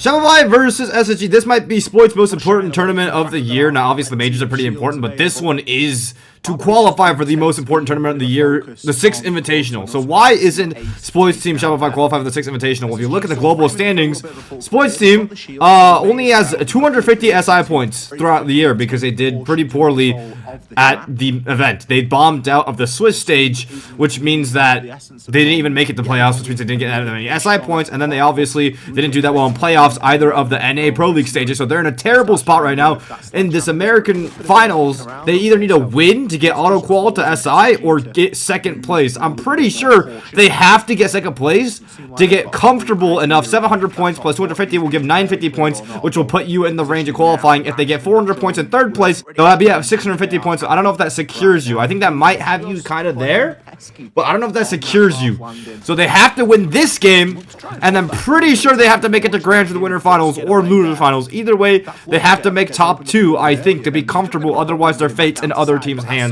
Shopify versus SSG. This might be Spoit's most important tournament of the year. Now, obviously, the majors are pretty important, but this one is to qualify for the most important tournament of the year, the 6th Invitational. So why isn't Spoit's team Shopify qualify for the 6th Invitational? Well, if you look at the global standings, Spoit's team only has 250 SI points throughout the year because they did pretty poorly at the event. They bombed out of the Swiss stage, which means that they didn't even make it to playoffs, which means they didn't get any SI points, and then they obviously didn't do that well in playoffs either of the NA Pro League stages, so they're in a terrible spot right now. In this American finals, they either need to win to get auto-qual to SI or get second place. I'm pretty sure they have to get second place to get comfortable enough. 700 points plus 250 will give 950 points, which will put you in the range of qualifying. If they get 400 points in third place, they'll be at 650 points. So I don't know if that secures you. I think that might have you kind of there, but I don't know if that secures you. So they have to win this game, and I'm pretty sure they have to make it to Grand to the winter finals or loser finals. Either way, they have to make top 2, I think, to be comfortable. Otherwise, their fate's in other teams' hands.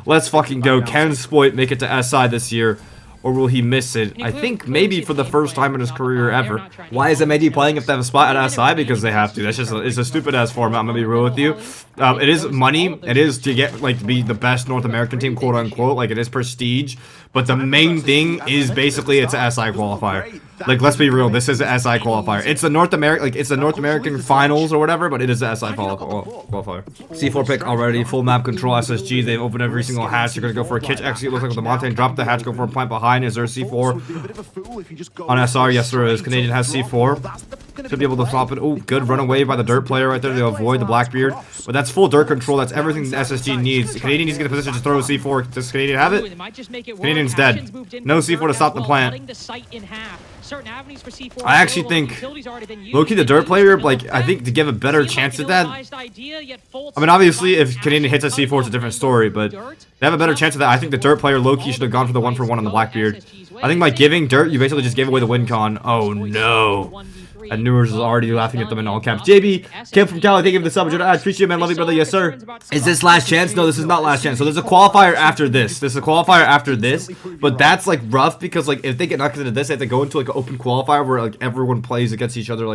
Let's fucking go. Can Spoit make it to SI this year, or will he miss it? I think maybe for the first time in his career ever. Why is MAD playing if they have a spot at SI? Because they have to. That's just it's a stupid ass format. I'm gonna be real with you. It is money. It is to get to be the best North American team, quote unquote. Like, it is prestige. But the main thing is basically it's a SI qualifier. Like, let's be real, this is an SI qualifier. It's a North American finals or whatever, but it is an SI qualifier. C4 pick already, full map control SSG. They've opened every single hatch. They're gonna go for a kitch exit. It looks like the Montaigne dropped the hatch, go for a plant behind. Is there a C4 on SR? Yes, there is. Canadian has C4. Should be able to stop it. Oh, good run away by the dirt player right there. They avoid the Blackbeard. But that's full dirt control. That's everything the SSG needs. The Canadian needs to get a position to throw a C4. Does Canadian have it? Canadian's dead. No C4 to stop the plant. I actually think low-key the dirt player, I think to give a better chance at that. I mean, obviously, if Canadian hits a C4, it's a different story, but they have a better chance of that. I think the dirt player low-key should have gone for the 1-for-1 on the Blackbeard. I think by giving dirt, you basically just gave away the win con. Oh no. And Newers is already laughing at them in all caps. JB, Kim from Cali, thank you for the sub. I appreciate you, man. Love you, brother. Yes, sir. Is this last chance? No, this is not last chance. So there's a qualifier after this. There's a qualifier after this. But that's, rough because, if they get knocked into this, they have to go into, an open qualifier where, everyone plays against each other,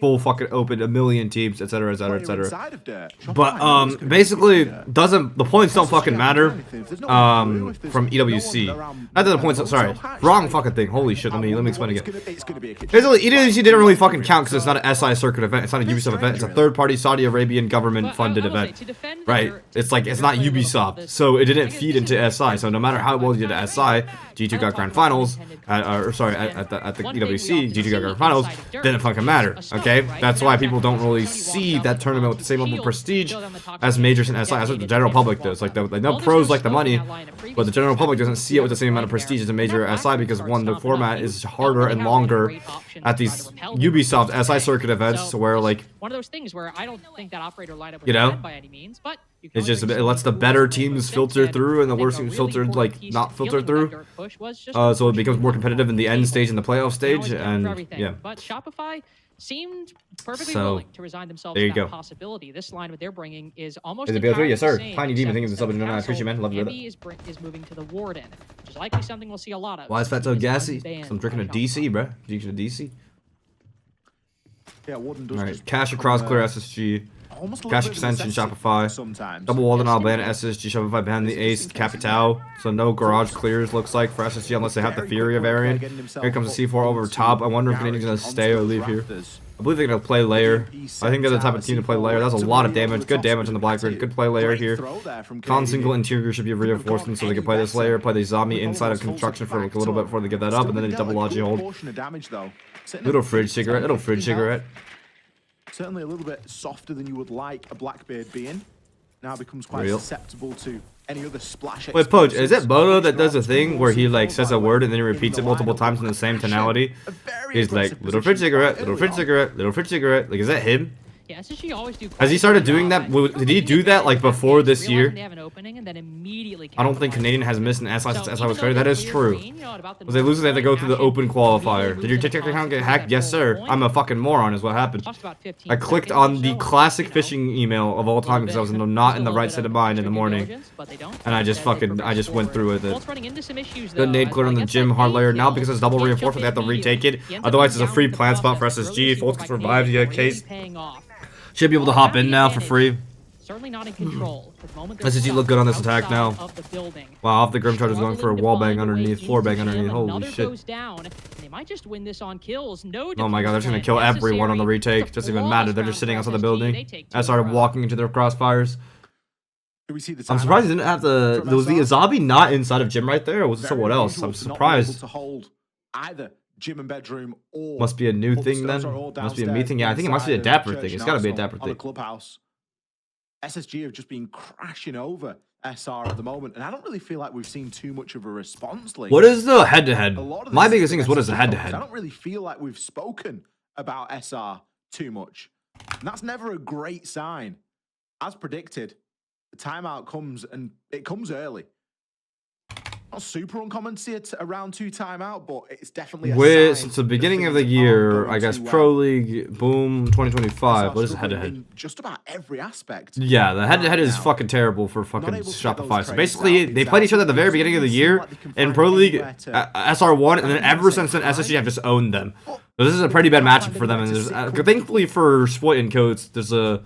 full fucking open, a million teams, etc., etc., etc. But, basically, the points don't fucking matter, from EWC. Not that the points, sorry. Wrong fucking thing. Holy shit, let me explain again. Basically, EWC didn't really fucking count because it's not an SI circuit event. It's not a Ubisoft event. It's a third-party Saudi Arabian government-funded event, right? It's it's not Ubisoft, so it didn't feed into SI. So no matter how well you did at SI, G2 got grand finals, at the EWC, G2 got grand finals. Didn't fucking matter. Okay, that's why people don't really see that tournament with the same level of prestige as majors and SI. That's what the general public does. No pros like the money, but the general public doesn't see it with the same amount of prestige as a major SI because one, the format is harder and longer at these Ubisoft SI circuit events where one of those things where I don't think that operator lineup by any means, but it's just it lets the better teams filter through and the worst teams filtered not filter through. So it becomes more competitive in the end stage and the playoff stage, and yeah. But Shopify seemed perfectly willing to resign themselves to that possibility. This line what they're bringing is almost entirely yes, sir. the same. Tiny Demon, thank you for the sub. I appreciate, man. Love you. Is moving to the Warden, which is likely something we'll see a lot of. Why is Fett so gassy? I'm drinking a DC, bro. Drinking a DC. Yeah, Warden does. Alright, cash across clear SSG. Cash extension Shopify. Double walled and ban SSG. Shopify ban the Ace Capital. So no garage clears looks like for SSG unless they have the Fury variant. Here comes the C4 over top. I wonder if Canadian's gonna stay or leave here. I believe they're gonna play layer. I think they're the type of team to play layer. That's a lot of damage. Good damage on the Blackbeard. Good play layer here. Con single interior should be reinforcement so they can play this layer. Play the zombie inside of construction for a little bit before they get that up, and then they double logi hold. Little fridge cigarette. Little fridge cigarette. Certainly a little bit softer than you would like a Blackbeard being. Now becomes quite susceptible to any other splash. Wait, Poach, is it Bodo that does a thing where he says a word and then he repeats it multiple times in the same tonality? He's like, little fridge cigarette, little fridge cigarette, little fridge cigarette. Is that him? Yeah, SSG always do. Has he started doing that? Did he do that like before this year? They have an opening and then immediately I don't think Canadian has missed an SI since SI was created. That is true. Because they lose, they have to go through the open qualifier. Did your TikTok account get hacked? Yes, sir. I'm a fucking moron is what happened. I clicked on the classic phishing email of all time because I was not in the right state of mind in the morning. And I just went through with it. Good nade cleared on the gym hard layer. Now because it's double reinforcement, they have to retake it. Otherwise, it's a free plant spot for SSG. Folks can survive the case. Should be able to hop in now for free. Certainly not in control. SSG look good on this attack now. Wow, off the Grim Charger's going for a wall bang underneath, floor bang underneath. Holy shit. They might just win this on kills. Oh my god, they're just gonna kill everyone on the retake. Doesn't even matter. They're just sitting outside the building. I started walking into their crossfires. I'm surprised he didn't have the. Was the Azabi not inside of gym right there, or was it someone else? I'm surprised. Either gym and bedroom, or must be a new thing then. Must be a me thing. Yeah, I think it must be a Dapper thing. It's gotta be a Dapper thing. Clubhouse. SSG have just been crashing over SR at the moment, and I don't really feel like we've seen too much of a response. What is the head-to-head? My biggest thing is what is the head-to-head? I don't really feel like we've spoken about SR too much, and that's never a great sign. As predicted, the timeout comes, and it comes early. Not super uncommon to see it a round 2 timeout, but it's definitely a sign since the beginning of the year, I guess Pro League, boom, 2025. What is head-to-head? Just about every aspect. Yeah, the head-to-head is fucking terrible for fucking Shopify. So basically, they played each other at the very beginning of the year in Pro League, SR1, and then ever since then, SSG have just owned them. So this is a pretty bad matchup for them, and there's, thankfully for Spoit and Codes, there's a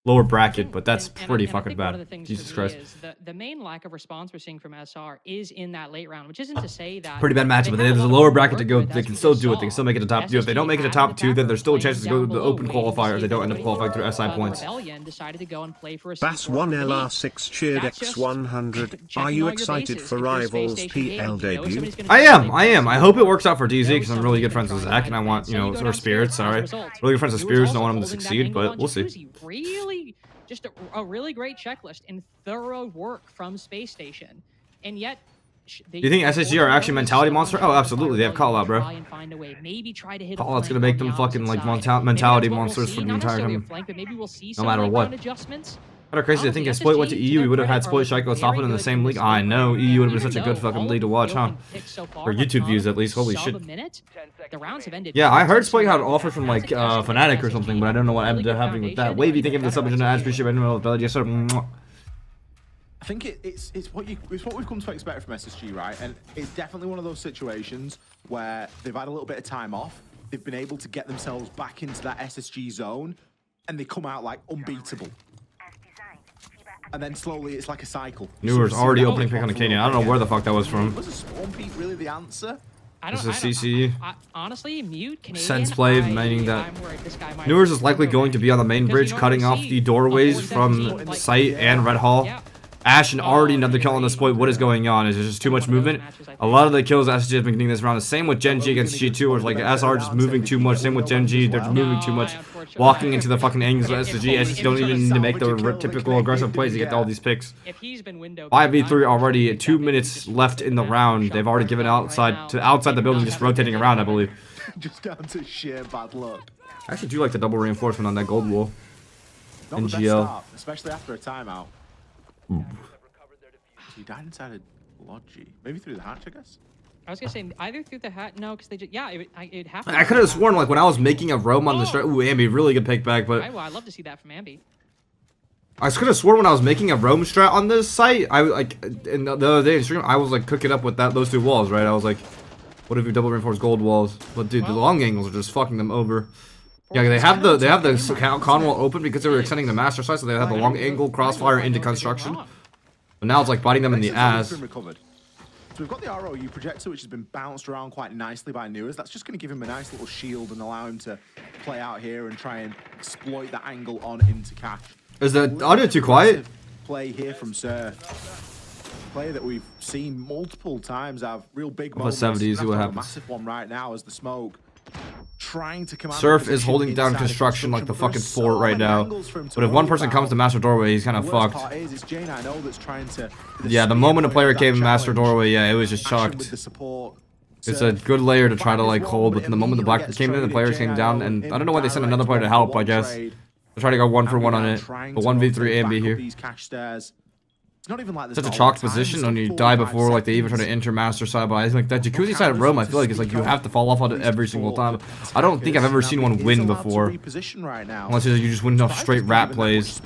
lower bracket, but that's pretty fucking bad. Jesus Christ. The main lack of response we're seeing from SR is in that late round, which isn't to say that pretty bad matchup, but there's a lower bracket to go. They can still do it. They can still make it a top 2. If they don't make it a top 2, then there's still a chance to go to the open qualifier if they don't end up qualifying through SI points. Bass 1LR6 cheered X100. Are you excited for Rivals PL debut? I am. I hope it works out for DZ because I'm really good friends with Zach and I want, or Spirits, sorry. Really good friends with Spirits and I want them to succeed, but we'll see. Just a really great checklist and thorough work from Space Station, and yet. Do you think SSG are actually mentality monster? Oh, absolutely. They have call out, bro. Call out's gonna make them fucking like mentality monsters for the entire time. No matter what. Kind of crazy to think if Spoit went to EU, we would have had Spoit, Shaiko, and Stoppin in the same league. I know, EU would have been such a good fucking league to watch, huh? For YouTube views, at least. Holy shit. Yeah, I heard Spoit had an offer from, like, Fnatic or something, but I don't know what ended up happening with that. Wavy, thank you for the submission ads. Appreciate it. Yes, sir. I think it's what we've come to expect from SSG, right? And it's definitely one of those situations where they've had a little bit of time off. They've been able to get themselves back into that SSG zone, and they come out, like, unbeatable. And then slowly it's like a cycle. Newer's already opening pick on the Canadian. I don't know where the fuck that was from. Was a Spawn Peak really the answer? This is CC. Honestly, mute Canadian. Sense play, meaning that Newer's is likely going to be on the main bridge, cutting off the doorways from Sight and Red Hall. Ash and already another kill on this point. What is going on? Is there just too much movement? A lot of the kills SSG has been getting this round. The same with Gen G against G2, where it's like SR just moving too much. Same with Gen G, they're just moving too much. Walking into the fucking angles of SSG. SSG don't even need to make the typical aggressive plays to get all these picks. 5v3 already, 2 minutes left in the round. They've already given outside the building, just rotating around, I believe. Just down to sheer bad luck. I actually do like the double reinforcement on that gold wall. Not the best start, especially after a timeout. So he died inside a Logi. Maybe through the hatch, I guess? I was gonna say either through the hat, no, because they just, yeah, it'd have to. I could have sworn, like, when I was making a roam on the strat. Ooh, Ambi, really good pick back, but. I'd love to see that from Ambi. I could have sworn when I was making a roam strat on this site, I like, and the other day in stream, I was like cooking up with those 2 walls, right? I was like, what if you double reinforce gold walls? But dude, the long angles are just fucking them over. Yeah, they have the con wall open because they were extending the master side, so they have the long angle crossfire into construction. But now it's like biting them in the ass. So we've got the ROU projector, which has been bounced around quite nicely by Newers. That's just going to give him a nice little shield and allow him to play out here and try and exploit that angle on into Cash. Is the audio too quiet? Play here from Surf. Play that we've seen multiple times have real big moments. 70s, see what happens. A massive one right now as the smoke. Trying to come out. Surf is holding down construction like the fucking fort right now. But if one person comes to master doorway, he's kind of fucked. Yeah, the moment a player came in master doorway, yeah, it was just chucked. It's a good layer to try to like hold, but the moment the black came in, the players came down, and I don't know why they sent another player to help, I guess. I'll try to go 1-for-1 on it. But 1v3 Ambi here. These cash stairs. It's not even like Such a chalked position when you die before, like they even try to enter master side by. Like that jacuzzi side of Rome, I feel like it's like you have to fall off on it every single time. I don't think I've ever seen one win before, unless you just win off straight rat plays.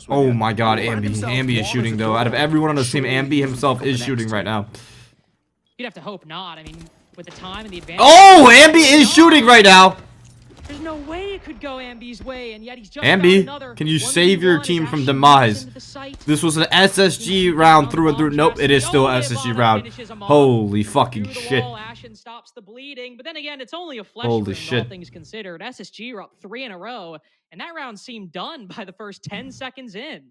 Oh my god, Ambi is shooting though. Out of everyone on this team, Ambi himself is shooting right now. You'd have to hope not. I mean, with the time and the advantage. Oh, Ambi is shooting right now. There's no way it could go Ambi's way, and yet he's just Ambi, can you save your team from demise? This was an SSG round through and through. Nope, it is still an SSG round. Holy fucking shit. Ashen stops the bleeding, but then again, it's only a flesh Holy wound, shit. all things considered. SSG are up 3 in a row, and that round seemed done by the first 10 seconds in.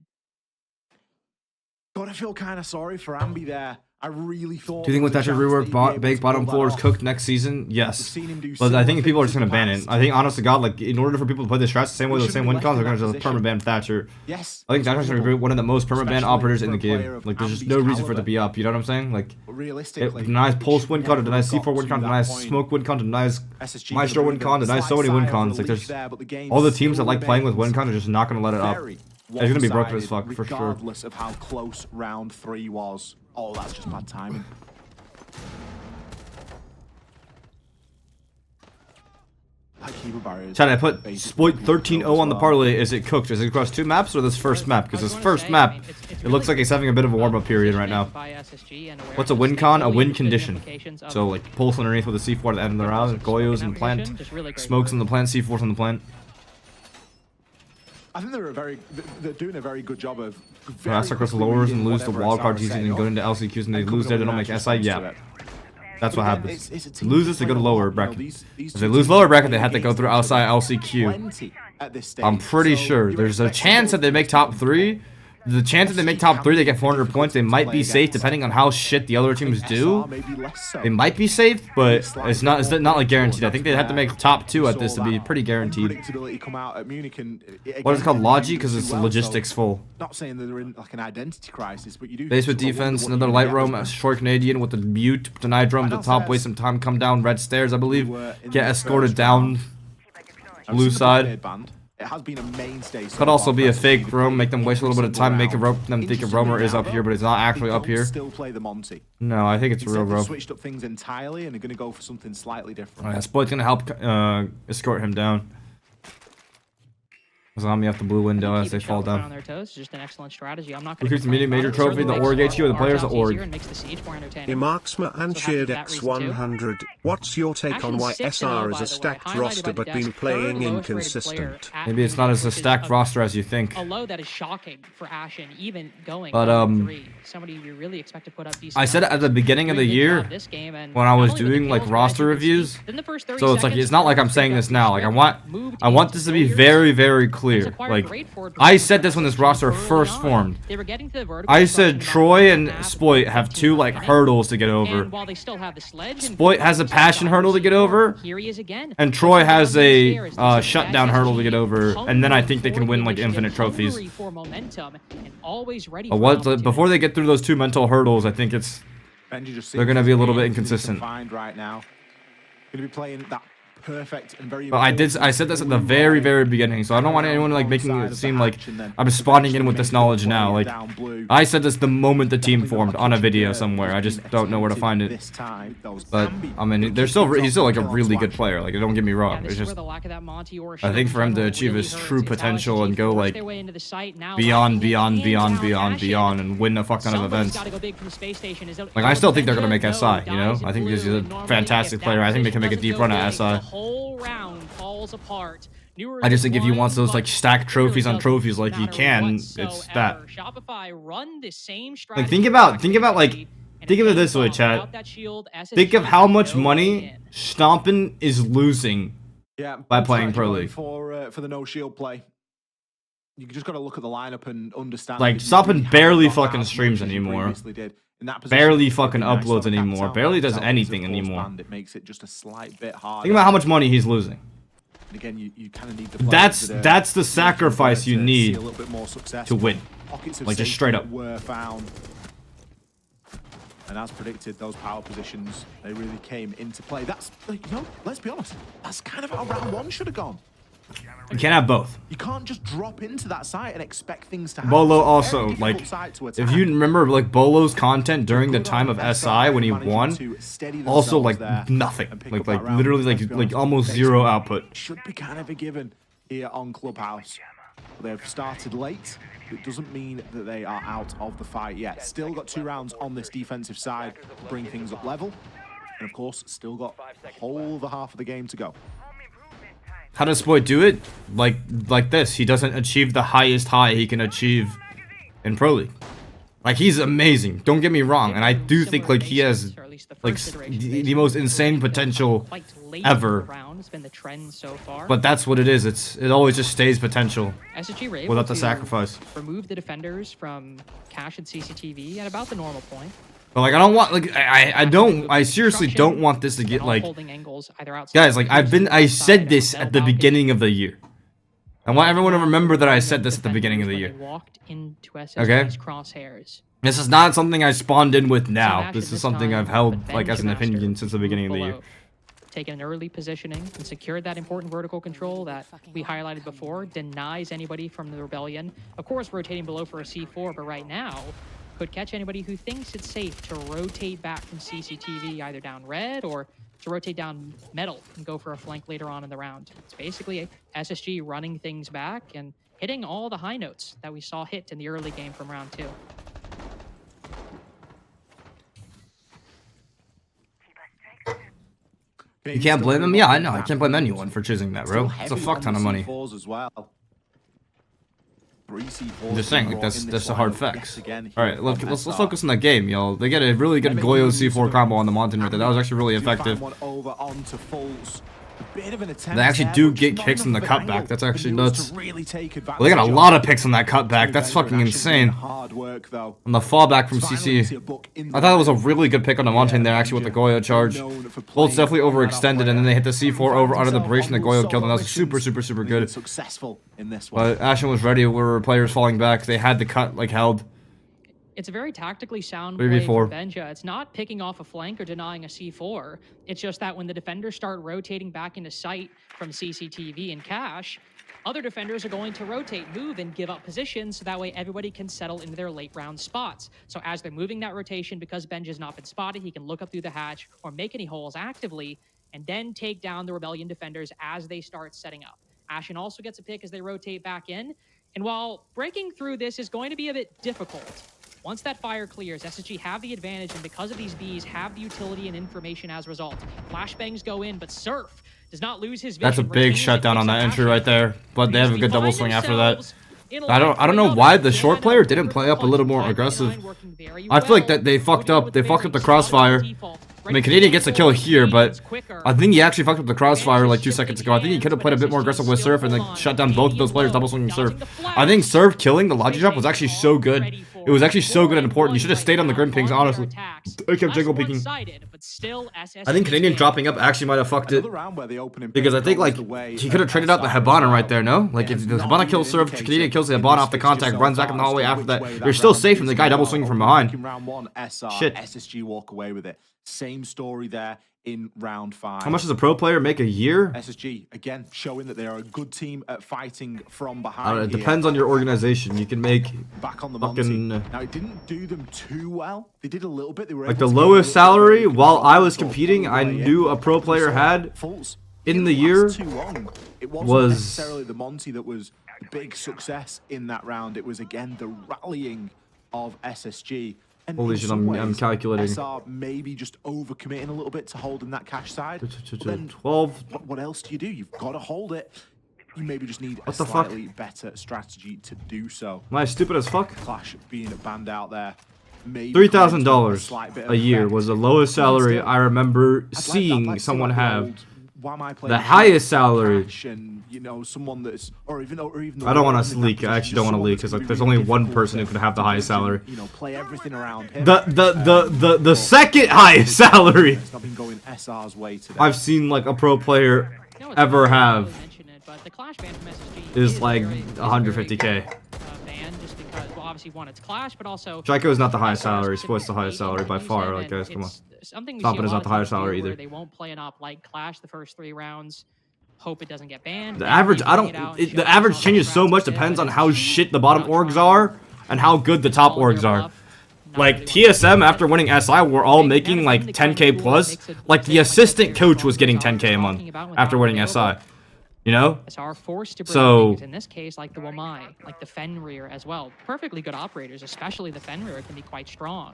Gotta feel kind of sorry for Ambi there. I really thought. Do you think with that should rework baked bottom floor is cooked next season? Yes. But I think people are just gonna ban it. I think, honest to God, like in order for people to play this strat the same way, the same win cons, they're gonna just permaban Thatcher. Yes. I think Thatcher's gonna be one of the most permaban operators in the game. Like there's just no reason for it to be up. You know what I'm saying? Like it denies pulse win con, it denies C4 win con, denies smoke win con, denies maestro win con, denies so many win cons. Like there's all the teams that like playing with win con are just not gonna let it up. It's gonna be broken as fuck for sure. Regardless of how close round 3 was. Oh, that's just bad timing. Chad, I put Spoit 13-0 on the parlay. Is it cooked? Is it across 2 maps or this first map? Because this first map, it looks like he's having a bit of a warm-up period right now. What's a win con? A win condition. So, like, pulse underneath with a C4 at the end of the round, Goyos and plant, smokes in the plant, C4s in the plant. I think they're doing a very good job of. Last across lowers and lose the wildcard season and go into LCQs and they lose there, they don't make SI. Yeah. That's what happens. Loses, they go to lower bracket. If they lose lower bracket, they have to go through outside LCQ. I'm pretty sure. There's a chance that they make top 3. The chance that they make top 3, they get 400 points. They might be safe depending on how shit the other teams do. They might be safe, but it's not like guaranteed. I think they have to make top 2 at this to be pretty guaranteed. What is it called? Logi? Because it's logistics full. Not saying that they're in like an identity crisis, but you do. Base with defense, another light roam, a short Canadian with the mute, deny drum to top, waste some time, come down red stairs, I believe. Get escorted down blue side. It has been a mainstay. Could also be a fake roam, make them waste a little bit of time, make them think a roamer is up here, but it's not actually up here. Still play the Monty. No, I think it's real roam. Switched up things entirely, and they're gonna go for something slightly different. Oh, yeah, Spoit's gonna help escort him down. Zombie off the blue window as they fall down. On their toes, just an excellent strategy. I'm not going to medium major trophy, the org HQ, the players at org. Marksma and Cheered X100. What's your take on why SR is a stacked roster but been playing inconsistent? Maybe it's not as a stacked roster as you think. A low that is shocking for Ashen, even going but somebody you really expect to put up decent. I said at the beginning of the year when I was doing like roster reviews. So it's like it's not like I'm saying this now. Like I want this to be very, very clear. Like I said this when this roster first formed. I said Troy and Spoit have 2 like hurdles to get over. Spoit has a passion hurdle to get over, and Troy has a shutdown hurdle to get over. And then I think they can win like infinite trophies. But before they get through those 2 mental hurdles, I think they're gonna be a little bit inconsistent. Right now, gonna be playing that. Perfect and very. But I said this at the very, very beginning, so I don't want anyone like making it seem like I'm spawning in with this knowledge now. Like I said this the moment the team formed on a video somewhere. I just don't know where to find it. But I mean, he's still like a really good player. Like don't get me wrong. It's just I think for him to achieve his true potential and go like beyond, and win a fuck ton of events. Like I still think they're gonna make SI. You know, I think he's a fantastic player. I think they can make a deep run at SI. Whole round falls apart. I just think if he wants those like stacked trophies on trophies like he can, it's that. Shopify run the same like think about it this way, chat. Think of how much money Stompin is losing by playing Pro League. For the no shield play. You just got to look at the lineup and understand. Like Stompin barely fucking streams anymore. Barely fucking uploads anymore. Barely does anything anymore. It makes it just a slight bit harder. Think about how much money he's losing. Again, you kind of need that's the sacrifice you need to win. Like just straight up. Were found. And as predicted, those power positions, they really came into play. That's like, let's be honest. That's kind of how round 1 should have gone. You can't have both. You can't just drop into that site and expect things to happen. Bolo It's a also, very like, difficult site to if attack. you remember, like, Bolo's content during the time of SI when he won, also, like, nothing. Like literally, like almost zero output. Should be kind of a given here on Clubhouse. They've started late. It doesn't mean that they are out of the fight yet. Still got 2 rounds on this defensive side to bring things up level. And of course, still got the whole other half of the game to go. How does Spoit do it? Like this. He doesn't achieve the highest high he can achieve in Pro League. Like, he's amazing. Don't get me wrong. And I do think, like, he has, like, the most insane potential ever. But that's what it is. It always just stays potential without the sacrifice. Remove the defenders from cache and CCTV at about the normal point. But, like, I don't want, like, I seriously don't want this to get, like, guys, like, I said this at the beginning of the year. I want everyone to remember that I said this at the beginning of the year. Okay? This is not something I spawned in with now. This is something I've held, like, as an opinion since the beginning of the year. Taken an early positioning and secured that important vertical control that we highlighted before, denies anybody from the Rebellion. Of course, rotating below for a C4, but right now, could catch anybody who thinks it's safe to rotate back from CCTV either down red or to rotate down metal and go for a flank later on in the round. It's basically SSG running things back and hitting all the high notes that we saw hit in the early game from round 2. You can't blame him? Yeah, I know. I can't blame anyone for choosing that, bro. It's a fuck ton of money. I'm just saying, like, that's a hard fact. Alright, look, let's focus on that game, y'all. They get a really good Goyo C4 combo on the Mountain right there. That was actually really effective. They actually do get kicks in the cutback. That's actually nuts. Well, they got a lot of picks on that cutback. That's fucking insane. On the fallback from CC. I thought it was a really good pick on the Mountain there, actually, with the Goyo charge. Bolt's definitely overextended, and then they hit the C4 over under the duration that Goyo killed, and that was super, super, super good. But Ashen was ready where players falling back. They had the cut, like, held. It's a very tactically sound play from Benja. It's not picking off a flank or denying a C4. It's just that when the defenders start rotating back into sight from CCTV and cache, other defenders are going to rotate, move, and give up positions so that way everybody can settle into their late round spots. So as they're moving that rotation, because Benja's not been spotted, he can look up through the hatch or make any holes actively and then take down the Rebellion defenders as they start setting up. Ashen also gets a pick as they rotate back in. And while breaking through this is going to be a bit difficult, once that fire clears, SSG have the advantage, and because of these Bs, have the utility and information as a result. Flashbangs go in, but Surf does not lose his vision. That's a big shutdown on that entry right there, but they have a good double swing after that. I don't know why the short player didn't play up a little more aggressive. I feel like that they fucked up the crossfire. I mean, Canadian gets a kill here, but I think he actually fucked up the crossfire like 2 seconds ago. I think he could have played a bit more aggressive with Surf and then shut down both of those players double swinging Surf. I think Surf killing the logic drop was actually so good. It was actually so good and important. You should have stayed on the grim pings, honestly. I kept jiggle peeking. I think Canadian dropping up actually might have fucked it. Because I think, like, he could have traded out the Hibana right there, no? Like, if the Hibana kills Surf, Canadian kills the Hibana off the contact, runs back in the hallway after that, you're still safe from the guy double swinging from behind. Shit. SSG walk away with it. Same story there in round 5. How much does a pro player make a year? SSG, again, showing that they are a good team at fighting from behind. It depends on your organization. You can make back on the fucking... Now, it didn't do them too well. They did a little bit. They were like the lowest salary while I was competing, I knew a pro player had in the year it wasn't necessarily the Monty that was the big success in that round. It was, again, the rallying of SSG. And holy shit, I'm calculating. SR maybe just overcommitting a little bit to holding that cash side. 12. What else do? You've got to hold it. You maybe just need a slightly better strategy to do so. Am I stupid as fuck? Clash being banned out there. $3,000 a year was the lowest salary I remember seeing someone have. The highest salary. You know, someone that's, or even I don't want to leak. I actually don't want to leak because, like, there's only one person who could have the highest salary. You know, play everything around him. The second highest salary I've seen, like, a pro player ever have is like 150K. Obviously one, it's Clash, but also Draco is not the highest salary. Spoit's the highest salary by far. Like, guys, come on. Something Toppin is not the highest salary either. They won't play an op like Clash the first 3 rounds. hope it doesn't get banned. The average, the average changes so much, depends on how shit the bottom orgs are and how good the top orgs are. Like, TSM, after winning SI, we're all making, like, 10K plus. Like, the assistant coach was getting 10K a month after winning SI. You know? So, in this case, like the Wamai, like the Fenrir as well. Perfectly good operators, especially the Fenrir can be quite strong.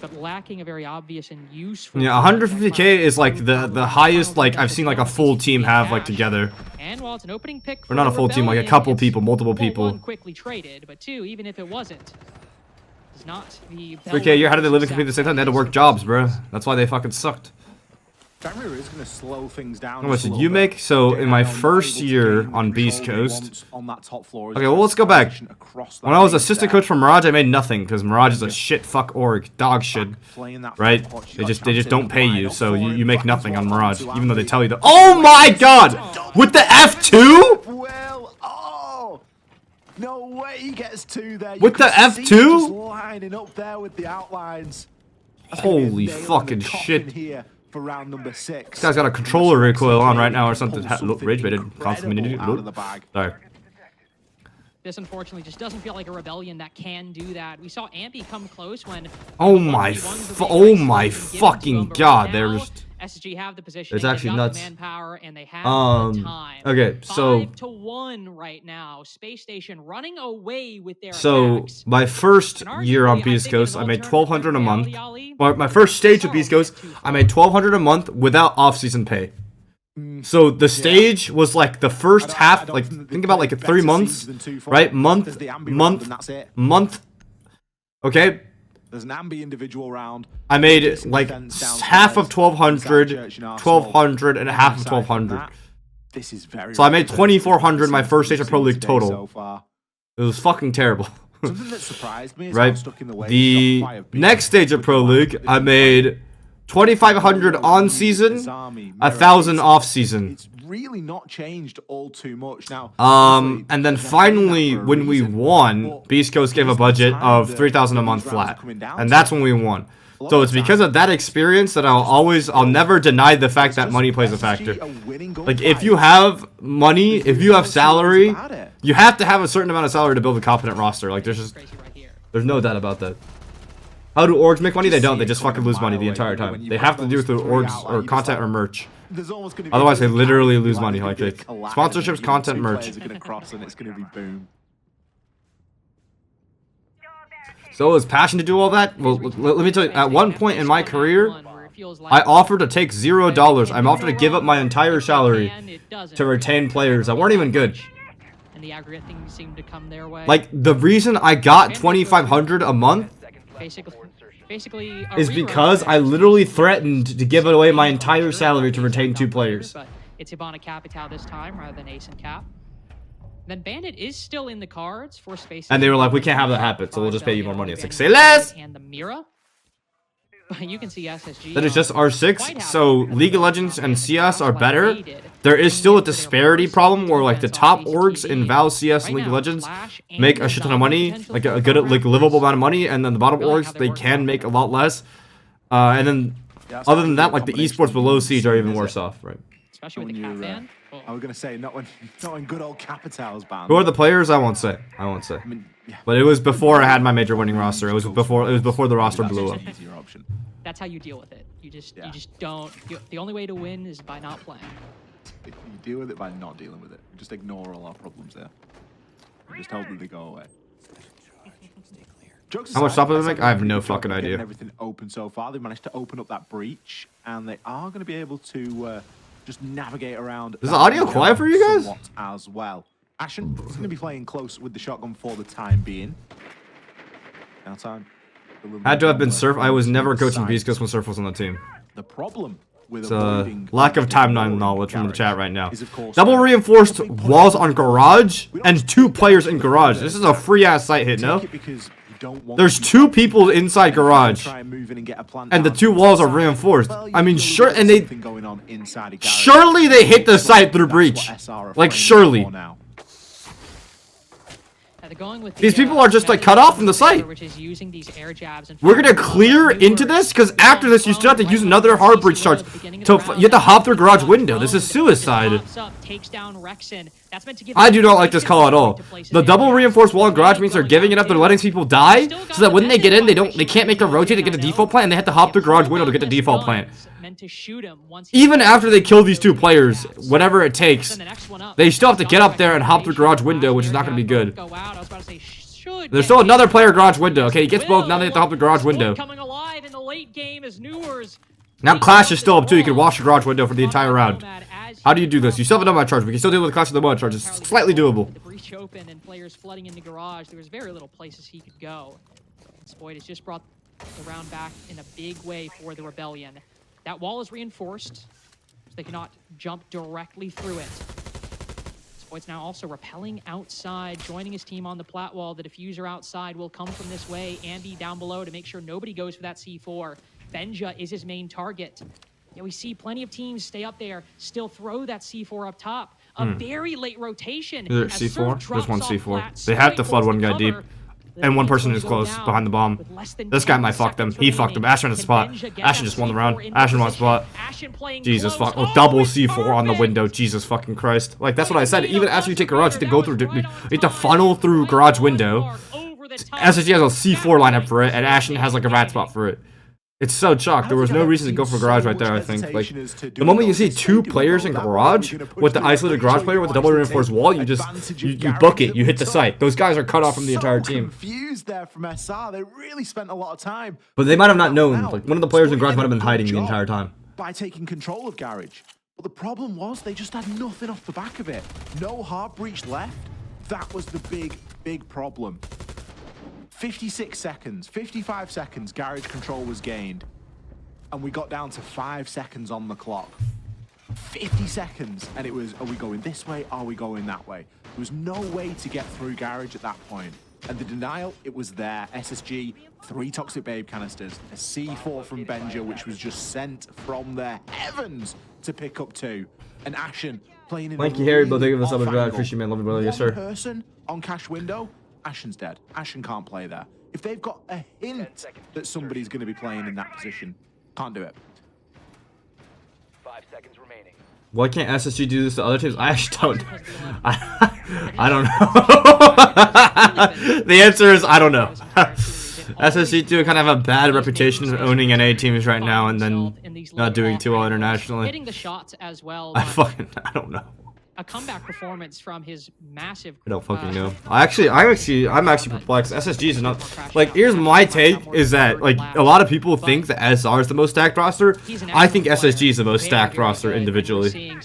But lacking a very obvious and useful... Yeah, 150K is, like, the highest, like, I've seen, like, a full team have, like, together. And while it's an opening pick or not a full team, like, a couple people, multiple people. One, quickly traded, but two, even if it wasn't, not the 3K a year, how did they live and compete at the same time? They had to work jobs, bro. That's why they fucking sucked. Fenrir is going to slow things down. How much did you make? So, in my first year on Beast Coast... Okay, well, let's go back. When I was assistant coach for Mirage, I made nothing, because Mirage is a shit fuck org. Dog shit. Right? They just don't pay you, so you make nothing on Mirage, even though they tell you that... Oh my god! With the F2? No way he gets two there. With the F2? Just lining up there with the outlines. Holy fucking shit. Here for round number 6. This guy's got a controller recoil on right now or something. Rage baited. Constantly. Sorry. This unfortunately just doesn't feel like a rebellion that can do that. We saw Ampy come close when... Oh my fucking god. They're just... SSG have the position. It's actually nuts. Manpower and they have the time. Okay, so 5-1 right now. Space Station running away with their attacks. My first year on Beast Coast, I made $1,200 a month. Well, my first stage of Beast Coast, I made $1,200 a month without off-season pay. So the stage was like the first half, like think about like 3 months, right? Month. Okay. There's an Ambi individual round. I made like half of 1,200, 1,200, and half of 1,200. This is very. So I made 2,400 my first stage of Pro League total. It was fucking terrible. Something that surprised me is right? The next stage of Pro League, I made 2,500 on season, 1,000 off season. It's really not changed all too much now. And then finally, when we won, Beast Coast gave a budget of 3,000 a month flat, and that's when we won. So it's because of that experience that I'll never deny the fact that money plays a factor. Like, if you have money, if you have salary, you have to have a certain amount of salary to build a competent roster. Like, there's no doubt about that. How do orgs make money? They don't. They just fucking lose money the entire time. They have to do it through orgs or content or merch. Otherwise, they literally lose money. Like sponsorships, content, merch. So is passion to do all that? Well, let me tell you. At one point in my career, I offered to take $0. I'm offered to give up my entire salary to retain players that weren't even good. And the aggregate things seem to come their way. Like, the reason I got 2,500 a month basically is because I literally threatened to give away my entire salary to retain 2 players. But it's Hibana Capital this time rather than Ace and Cap. Then Bandit is still in the cards for Space. And they were like, we can't have that happen, so we'll just pay you more money. It's like, say less! And the Mira. You can see SSG. That is just R6, so League of Legends and CS are better. There is still a disparity problem where, like, the top orgs in Val, CS, and League of Legends make a shit ton of money, like a good, like, livable amount of money, and then the bottom orgs, they can make a lot less. And then, other than that, like, the esports below Siege are even worse off, right? Especially with the Cap ban. I was gonna say not when good old Capital's banned. Who are the players? I won't say. I mean, but it was before I had my major winning roster. It was before the roster blew up. That's how you deal with it. You just don't. The only way to win is by not playing. You deal with it by not dealing with it. Just ignore all our problems there. Just hope that they go away. How much stop did they make? I have no fucking idea. Everything open so far. They managed to open up that breach, and they are going to be able to just navigate around. Is the audio quiet for you guys? As well. Ashen is going to be playing close with the shotgun for the time being. Now time. Had to have been Surf. I was never coaching Beast Coast when Surf was on the team. The problem with lack of timeline knowledge from the chat right now. Double reinforced walls on Garage and 2 players in Garage. This is a free ass site hit, no? There's 2 people inside Garage, and the 2 walls are reinforced. I mean, sure, and surely they hit the site through breach. Like, surely. they're going with These people are just like cut off from the site. which is using these air jabs and We're gonna clear into this because after this you still have to use another hard breach charge. You have to hop through garage window. This is suicide. I do not like this call at all. The double reinforced wall and garage means they're giving it up. They're letting people die so that when they get in, they can't make the rotate to get the default plant, and they have to hop through garage window to get the default plant. Even after they kill these two players, whatever it takes, they still have to get up there and hop through garage window, which is not going to be good. There's still another player garage window. Okay, he gets both. Now they have to hop the garage window. Now Clash is still up too. You can watch the garage window for the entire round. How do you do this? You still have a nomad charge, but you can still deal with Clash with the nomad charge. It's slightly doable. The breach open and players flooding in the garage. There was very little places he could go. Spoit has just brought the round back in a big way for the Rebellion. That wall is reinforced, so they cannot jump directly through it. Spoit's now also rappelling outside, joining his team on the plat wall. The diffuser outside will come from this way. Ambi down below to make sure nobody goes for that C4. Benja is his main target. Yeah, we see plenty of teams stay up there, still throw that C4 up top. A very late rotation. Is there C4? There's one C4. They have to flood one guy deep. And one person is close behind the bomb. This guy might fuck them. He fucked them. Ashen has a spot. Ashen just won the round. Ashen won a spot. Jesus fuck. Oh, double C4 on the window. Jesus fucking Christ. Like, that's what I said. Even after you take garage, you have to go through. You have to funnel through garage window. SSG has a C4 lineup for it, and Ashen has like a rat spot for it. It's so chalk. There was no reason to go for garage right there, I think. Like, the moment you see two players in garage with the isolated garage player with the double reinforced wall, you just you book it. You hit the site. Those guys are cut off from the entire team. Confused there from SR. They really spent a lot of time. But they might have not known. Like, one of the players in garage might have been hiding the entire time. By taking control of garage. But the problem was they just had nothing off the back of it. No hard breach left. That was the big problem. 56 seconds, 55 seconds, garage control was gained. And we got down to 5 seconds on the clock. 50 seconds, and it was, are we going this way? Are we going that way? There was no way to get through garage at that point. And the denial, it was there. SSG, 3 Toxic Babe canisters, a C4 from Benja, which was just sent from the heavens to pick up 2. And Ashen playing in Mikey Harry, but thank you for the sub. I appreciate man. Love you, brother. Yes, sir. One person on cash window. Ashen's dead. Ashen can't play there. If they've got a hint that somebody's going to be playing in that position, can't do it. 5 seconds remaining. Why can't SSG do this to other teams? I actually don't. I don't know. The answer is I don't know. SSG do kind of have a bad reputation of owning NA teams right now and then not doing too well internationally. Hitting the shots as well. I don't know. A comeback performance from his massive. I don't fucking know. I'm actually perplexed. SSG is not like. Here's my take: is that like a lot of people think that SR is the most stacked roster. I think SSG is the most stacked roster individually.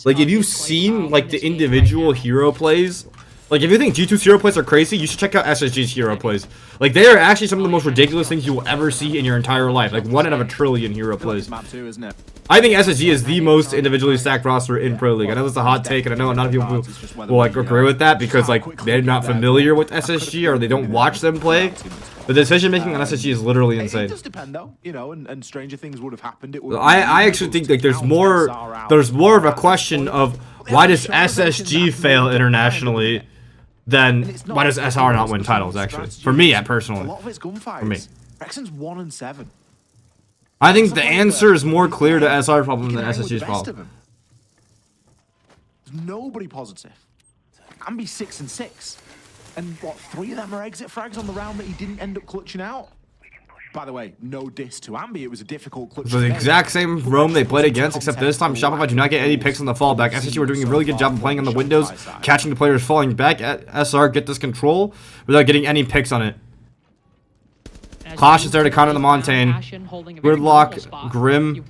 Like if you've seen like the individual hero plays. Like, if you think G2's hero plays are crazy, you should check out SSG's hero plays. Like, they are actually some of the most ridiculous things you will ever see in your entire life. Like, 1 out of a trillion hero plays. I think SSG is the most individually stacked roster in Pro League. I know that's a hot take, and I know a lot of people will like, agree with that because, like, they're not familiar with SSG or they don't watch them play. The decision-making on SSG is literally insane. It does depend, though, you know, and stranger things would have happened. I actually think, like, there's more of a question of why does SSG fail internationally then why does SR not win titles, actually? For me, personally. For me. Rexon's 1-7. I think the answer is more clear to SR's problem than SSG's problem. There's nobody positive. Ambi 6-6. And what, 3 of them are exit frags on the round that he didn't end up clutching out? By the way, no diss to Ambi. It was a difficult clutch. It was the exact same roam they played against, except this time Shopify do not get any picks on the fallback. SSG were doing a really good job of playing on the windows, catching the players falling back. At SR get this control without getting any picks on it. Clash is there to counter the Montaigne. Gridlock, Grim.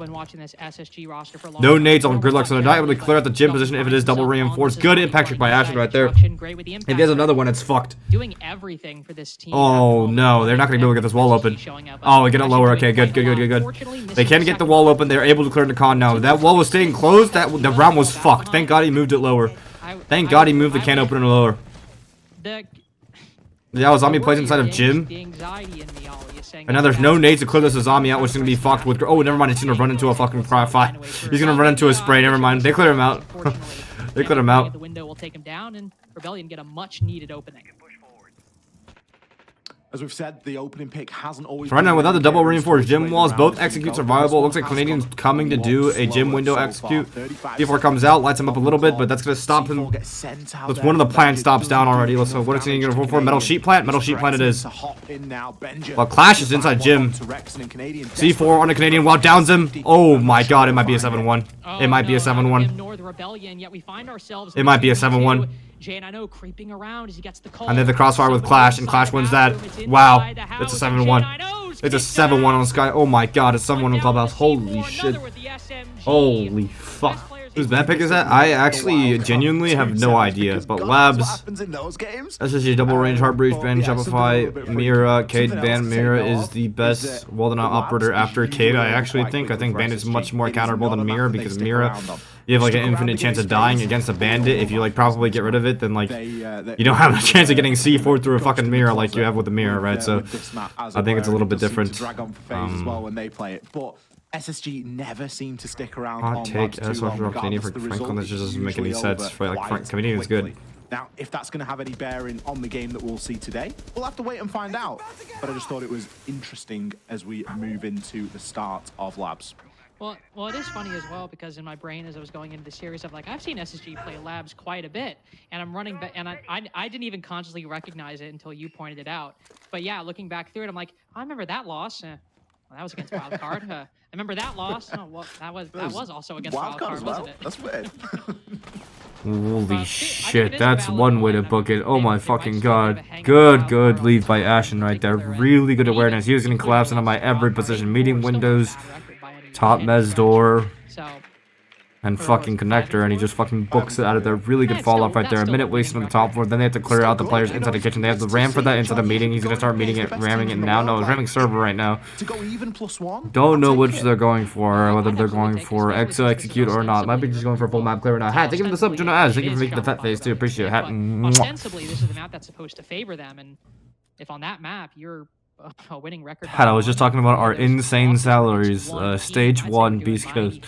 No nades on Gridlock, so they're not able to clear out the gym position if it is double reinforced. Good impact trick by Ashen right there. If he has another one, it's fucked. Doing everything for this team. Oh no, they're not going to be able to get this wall open. Oh, get it lower. Okay, good. They can get the wall open. They're able to clear the con now. That wall was staying closed. The round was fucked. Thank God he moved it lower. Thank God he moved the can opener lower. Yeah, Zombie plays inside of gym. And now there's no nades to clear this zombie out, which is going to be fucked with. Oh, never mind. He's going to run into a fucking fight. He's going to run into a spray. Never mind. They clear him out. They clear him out. The window will take him down, and Rebellion get a much-needed opening. As we've said, the opening pick hasn't always. Right now, without the double reinforced gym walls, both executes are viable. Looks like Canadian's coming to do a gym window execute. Before it comes out, lights him up a little bit, but that's going to stop him. That's one of the plant stops down already. Let's see what is Canadian going to roll for. Metal sheet plant. Metal sheet plant it is. Well, Clash is inside gym. C4 on the Canadian. Wow, downs him. Oh my god, it might be a 7-1. It might be a 7-1. It might be a 7-1. Jane, I know, creeping around as he gets the call. And then the crossfire with Clash, and Clash wins that. Wow, it's a 7-1. It's a 7-1 on Sky. Oh my god, it's 7-1 on Clubhouse. Holy shit. Holy fuck. Whose bad pick is that? I actually genuinely have no idea. But Labs, SSG double range, Heartbreach, Ban, Shopify, Mira, Cade, Ban, Mira is the best well-done operator after Cade, I actually think. I think Bandit's much more counterable than Mira because Mira, you have like an infinite chance of dying against a Bandit. If you like probably get rid of it, then like you don't have a chance of getting C4 through a fucking Mira like you have with the Mira, right? So I think it's a little bit different. SSG never seem to stick around. Hot take as well for Canadian for Franklin. That just doesn't make any sense. For like Canadian is good. Now, if that's going to have any bearing on the game that we'll see today, we'll have to wait and find out. But I just thought it was interesting as we move into the start of Labs. Well, it is funny as well because in my brain as I was going into the series of like I've seen SSG play Labs quite a bit, and I'm running back, and I didn't even consciously recognize it until you pointed it out. But yeah, looking back through it, I'm like, I remember that loss. Well, that was against Wildcard. I remember that loss. Oh, well, that was also against Wildcard, wasn't it? That's weird. Holy shit, that's one way to book it. Oh my fucking god. Good lead by Ashen right there. Really good awareness. He was getting collapsed into my every position. Meeting windows, top mez door, and fucking connector, and he just fucking books it out of there. Really good fall off right there. A minute wasted on the top floor. Then they have to clear out the players inside the kitchen. They have to ram for that inside the meeting. He's gonna start meeting it, ramming it now. No, he's ramming server right now. Don't know which they're going for, whether they're going for EXO execute or not. Might be just going for a full map clear now. Hat, thank you for the sub, Juno Ash. Thank you for making the Fett face too. Appreciate it. Hat. Ostensibly, this is the map that's supposed to favor them, and if on that map you're a winning record. Hat, I was just talking about our insane salaries. Stage 1, Beast Coast.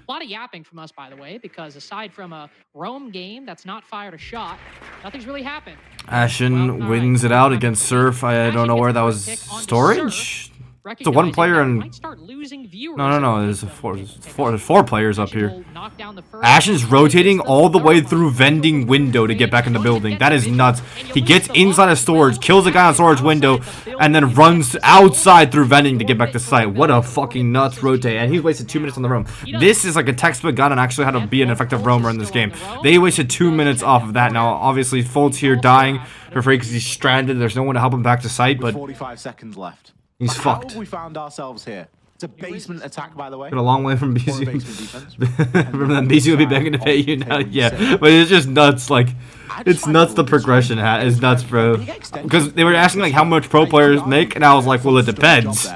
A lot of yapping from us, by the way, because aside from a roam game that's not fired a shot, nothing's really happened. Ashen wins it out against Surf. I don't know where that was. Storage? It's a one player and... No, there's four players up here. Ashen's rotating all the way through vending window to get back in the building. That is nuts. He gets inside of storage, kills a guy on storage window, and then runs outside through vending to get back to site. What a fucking nuts rotate. And he's wasted 2 minutes on the roam. This is like a textbook guide on actually how to be an effective roamer in this game. They wasted 2 minutes off of that. Now, obviously, Fult's here dying for free because he's stranded. There's no one to help him back to site, but 45 seconds left. He's fucked. How have we found ourselves here? It's a basement attack, by the way. Been a long way from BC. Remember that BC will be begging to pay you now? Yeah, but it's just nuts. Like, it's nuts. The progression hat is nuts, bro. Because they were asking like how much pro players make, and I was like, well, it depends.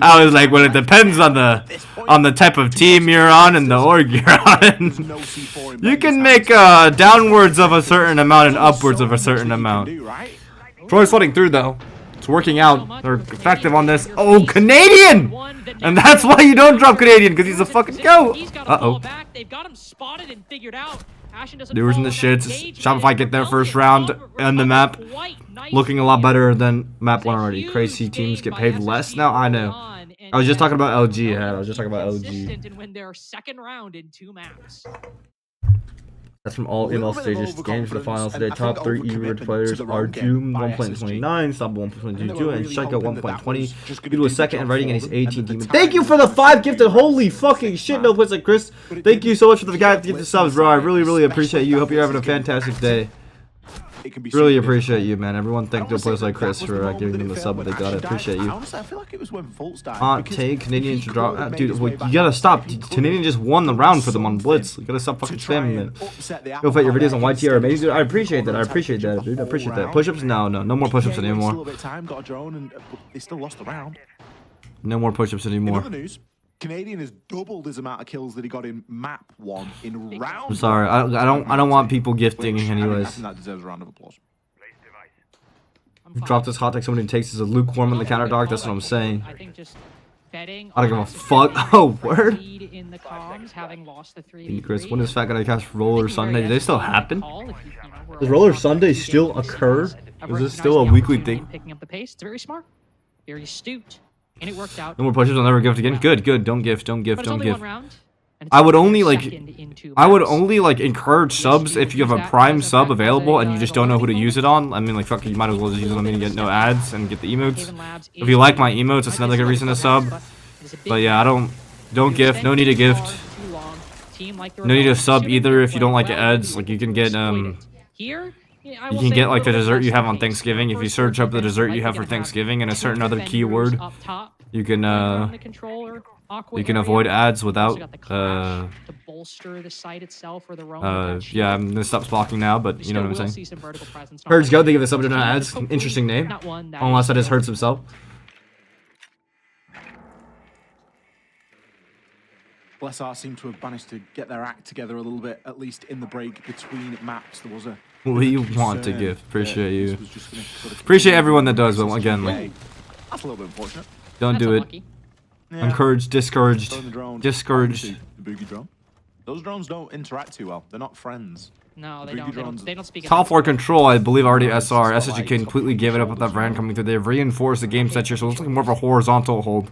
I was like, well, it depends on the type of team you're on and the org you're on. You can make downwards of a certain amount and upwards of a certain amount. Troy's flooding through though. It's working out. They're effective on this. Oh, Canadian! And that's why you don't drop Canadian, because he's a fucking goat. Uh-oh. Doers in the shits. Shopify get their first round on the map. Looking a lot better than map 1 already. Crazy teams get paid less now. I know. I was just talking about LG. I was just talking about LG. That's from all NAL stages. Games for the finals today. Top 3 E-Red players are Doom 1.29, Sub 1.22, and Shaika 1.20. He was second in rating and he's 18 demons. Thank you for the 5 gifted. Holy fucking shit, no place like Chris. Thank you so much for the guy to get the subs, bro. I really appreciate you. Hope you're having a fantastic day. Really appreciate you, man. Everyone thank the players like Chris for giving them the sub that they got. I appreciate you. Honestly, I feel like it was when Fult's died. Hot take, Canadian should drop. Dude, well, you gotta stop. Canadian just won the round for them on Blitz. You gotta stop fucking spamming it. Go Fett, your videos on YT are amazing, dude. I appreciate that, dude. I appreciate that. Push-ups? No more push-ups anymore. No more push-ups anymore. In other news, Canadian has doubled his amount of kills that he got in map 1 in round. I'm sorry, I don't want people gifting anyways. I think that deserves a round of applause. Drop this hot take. Somebody takes as a lukewarm on the counter dog. That's what I'm saying. I think just betting. I don't give a fuck. Oh, word. In the comms, having lost the 3v3. Chris, when is Fat gonna cast Roller Sunday? Do they still happen? Does Roller Sunday still occur? Is this still a weekly thing? Picking up the pace. It's very smart, very astute, and it worked out. No more pushes. I'll never gift again. Good. Don't gift. Don't gift. But it's Don't only gift. one round, and it's I would only only their second into maps. encourage subs if you have a prime sub available and you just don't know who to use it on. I mean, like, fuck, you might as well just use it on me and get no ads and get the emotes. If you like my emotes, it's another good reason to sub. But yeah, don't gift. No need to gift. No need to sub either if you don't like ads. Like, you can get you can get like the dessert you have on Thanksgiving. If you search up the dessert you have for Thanksgiving and a certain other keyword, you can avoid ads without to bolster the site itself or the yeah, I'm gonna stop blocking now, but you know what I'm saying. Herds go, they give the sub to no ads. Interesting name. Unless that is Herds himself. SR seem to have managed to get their act together a little bit, at least in the break between maps. There was a we want to give. Appreciate you. Appreciate everyone that does, but again, like, that's a little bit unfortunate. Don't do it. Yeah. Encouraged, discouraged, discouraged. The boogie drone. Those drones don't interact too well. They're not friends. No, they don't speak. Top 4 control, I believe already SR. SSG completely gave it up with that brand coming through. They've reinforced the game set here, so it's looking more of a horizontal hold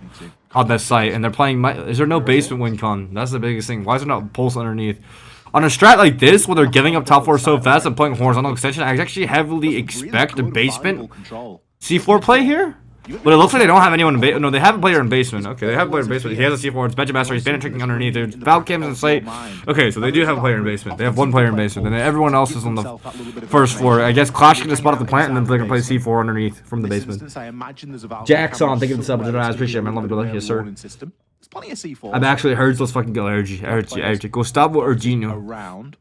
on this site. And they're playing. Is there no basement win con? That's the biggest thing. Why is there not pulse underneath? On a strat like this, where they're giving up top 4 so fast and playing horizontal extension, I actually heavily expect a basement C4 play here. But it looks like they don't have anyone in basement. No, they have a player in basement. Okay, they have a player in basement. He has a C4. It's Benjamaster. He's been tricking underneath. There's Valcams in sight. Okay, so they do have a player in basement. They have one player in basement. And then everyone else is on the first floor. I guess Clash can just spot up the plant and then they can play C4 underneath from the basement. Jackson, thank you for the sub. I appreciate it, man. Love it, brother. Yes, sir. I'm actually Herds. Let's fucking go, Ergy. Gustavo Erginio. Around.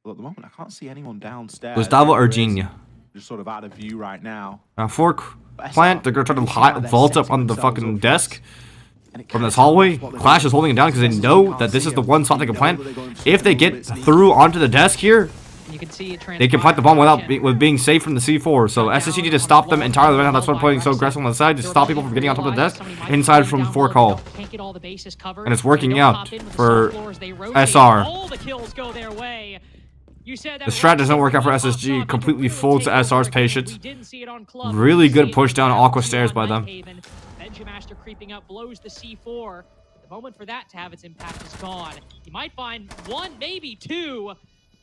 Well, at the moment, I can't see anyone downstairs. Gustavo Erginio. Just sort of out of view right now. Fork plant. They're gonna try to vault up on the fucking desk from this hallway. Clash is holding it down because they know that this is the one spot they can plant. If they get through onto the desk here, they can plant the bomb without being safe from the C4. So SSG need to stop them entirely right now. That's why I'm playing so aggressive on the side to stop people from getting on top of the desk inside from Fork Hall. And it's working out for SR. The strat doesn't work out for SSG. Completely folds to SR's patience. Really good push down Aqua Stairs by them. Benjamaster creeping up blows the C4. The moment for that to have its impact is gone. You might find one, maybe two,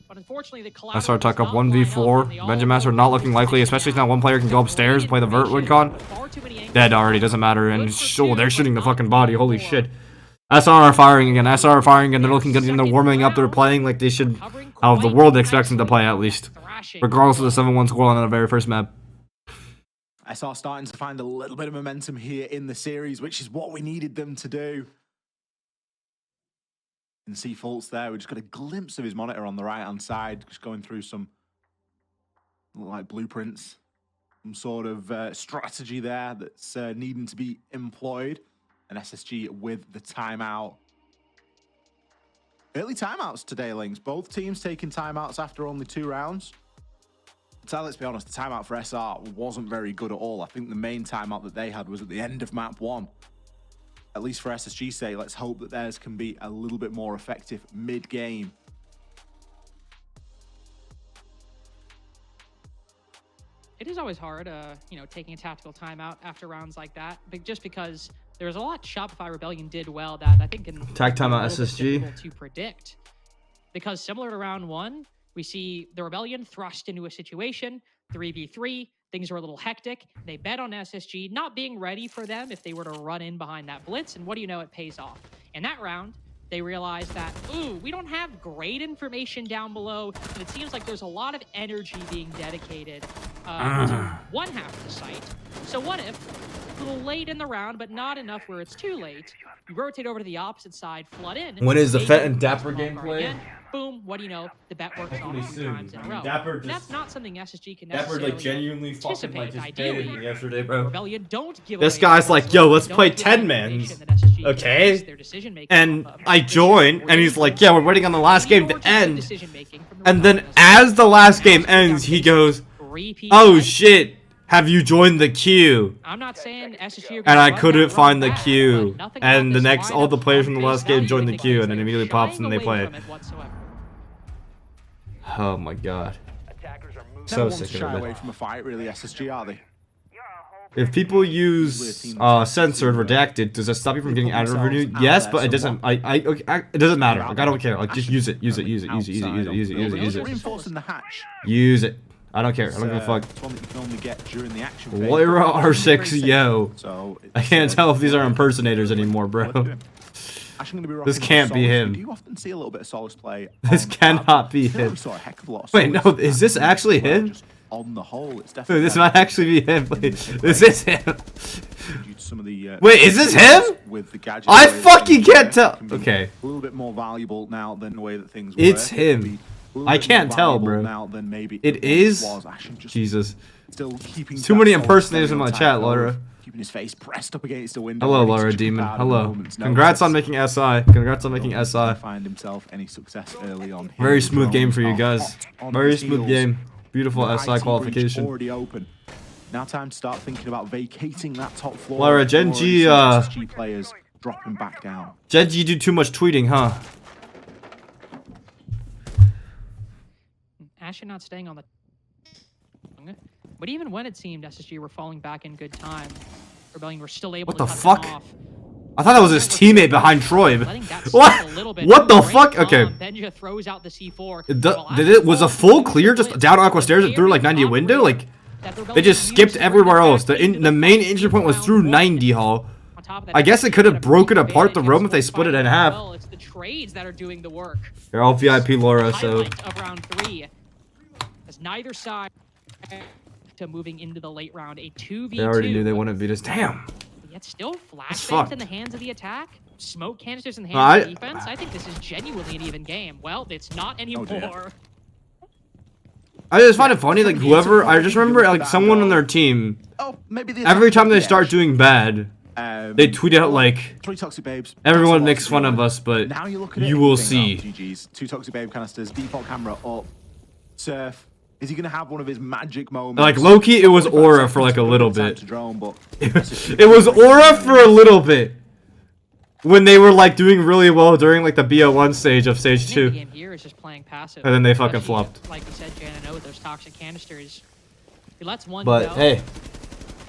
but unfortunately the collateral SR tuck up 1v4. Benjamaster not looking likely, especially now one player can go upstairs and play the vert wincon. Dead already, doesn't matter. And oh, they're shooting the fucking body. Holy shit. SR are firing again. SR are firing again. They're looking good and they're warming up. They're playing like they should. How the world expects them to play at least. Regardless of the 7-1 scoreline on the very first map. SR starting to find a little bit of momentum here in the series, which is what we needed them to do. And see faults there. We just got a glimpse of his monitor on the right-hand side, just going through some like blueprints, some sort of strategy there that's needing to be employed. And SSG with the timeout. Early timeouts today, Links. Both teams taking timeouts after only 2 rounds. So let's be honest, the timeout for SR wasn't very good at all. I think the main timeout that they had was at the end of map 1. At least for SSG's sake, let's hope that theirs can be a little bit more effective mid-game. It is always hard, you know, taking a tactical timeout after rounds like that, but just because there's a lot Shopify Rebellion did well that I think can tag timeout SSG difficult to predict. Because similar to round 1, we see the Rebellion thrust into a situation, 3v3, things are a little hectic. They bet on SSG not being ready for them if they were to run in behind that blitz, and what do you know, it pays off. In that round, they realized that, ooh, we don't have great information down below, and it seems like there's a lot of energy being dedicated to one half of the site. So what if, a little late in the round, but not enough where it's too late, you rotate over to the opposite side, flood in. When is the Fett and Dapper gameplay? Again, boom, what do you know, the bet works all 2 times in a row. Dapper just, that's not something SSG can Dapper necessarily like genuinely fucking like just ideally. me yesterday, bro. Rebellion don't give this guy's like, yo, let's play 10-mans. Okay. And I join, and he's like, yeah, we're waiting on the last game to end. And then as the last game ends, he goes, oh shit, have you joined the queue? I'm not saying SSG and I couldn't find the queue. And the next, all the players from the last game joined the queue, and then immediately pops and they play. Oh my god. So Never one to sick shy of away it. from a fight, really, SSG, are they? If people use censored redacted, does that stop you from getting ad revenue? Yes, but it doesn't. It doesn't matter. Like I don't care. Like just use it. Use it. Use it. Use it. Use it. Use it. Use it. Use it. Use it. Reinforcing the hatch. Use it. I don't care. I don't give a fuck. It's one that you can only get during the action phase. Lyra R6, yo. So I can't tell if these are impersonators anymore, bro. This can't be him. You often see a little bit of Solace play. This cannot be him. Wait, no, is this actually him? On the whole, it's Dude, definitely. this might actually be him. Wait, this is him. Some of the, Wait, is this him? with the gadgets I the way that fucking things can't work, tell. can be Okay. A little bit more valuable now than the way that things It's work. him. It can be a little I bit can't more tell, valuable bro. now than maybe It once is? was. Actually, just Jesus. still keeping Too that many Solace impersonators in my stereotype chat, going, Laura. Keeping his face pressed up against the window. Hello, ready to Laura jump Demon. out at Hello. moment's Congrats on notice. making SI. Congrats on making Don't SI. find himself any success early on. Very His smooth game for you drones guys. are hot on Very his smooth heels. game. Beautiful The SI IT breach qualification. already open. Now time to start thinking about vacating that top floor. Laura, Already Genji, seen SSG players dropping back down. Genji, you do too much tweeting, huh? Ashen not staying on the. But even when it seemed SSG were falling back in good time, Rebellion were still able What to the cut fuck? them off. I thought that was his teammate behind Troy. Letting that What? slip a little bit. What the Great fuck? Okay. bomb. Benja throws out the C4. Did it was a full clear just down Aqua stairs and through like 90 window? Like they just skipped everywhere else. The main entry point was through 90 hall. I guess it could have broken apart the room if they split it in half. Well, it's the trades that are doing the work. They're all VIP Laura, so Highlight of round 3, as neither side to moving into the late round, a 2v2. they already knew they wouldn't beat us. Damn. Yet still fucked. flashbangs in the hands of the attack, smoke canisters in the hands I- of the defense. I think this is genuinely an even game. Well, it's not anymore. I just find it funny, like whoever I just remember like someone on their team. Oh, maybe the Every attack time of they the start edge. doing bad, they tweet out like, Three toxic babes. everyone That's a lot makes to fun deal of with. us, but Now you look at it you and will think, see. oh, GG's. Two toxic babe canisters. Default camera up. Surf. Is he gonna have one of his magic moments? Like low-key, it was 45 aura seconds for like a to little time bit. to drone, but It was aura for a little bit. When they were like doing really well during like the BO1 stage of stage 2. The game here is just playing passive. And then they fucking Especially, flopped. Like you said, Janet, with those toxic canisters. He lets one But go hey,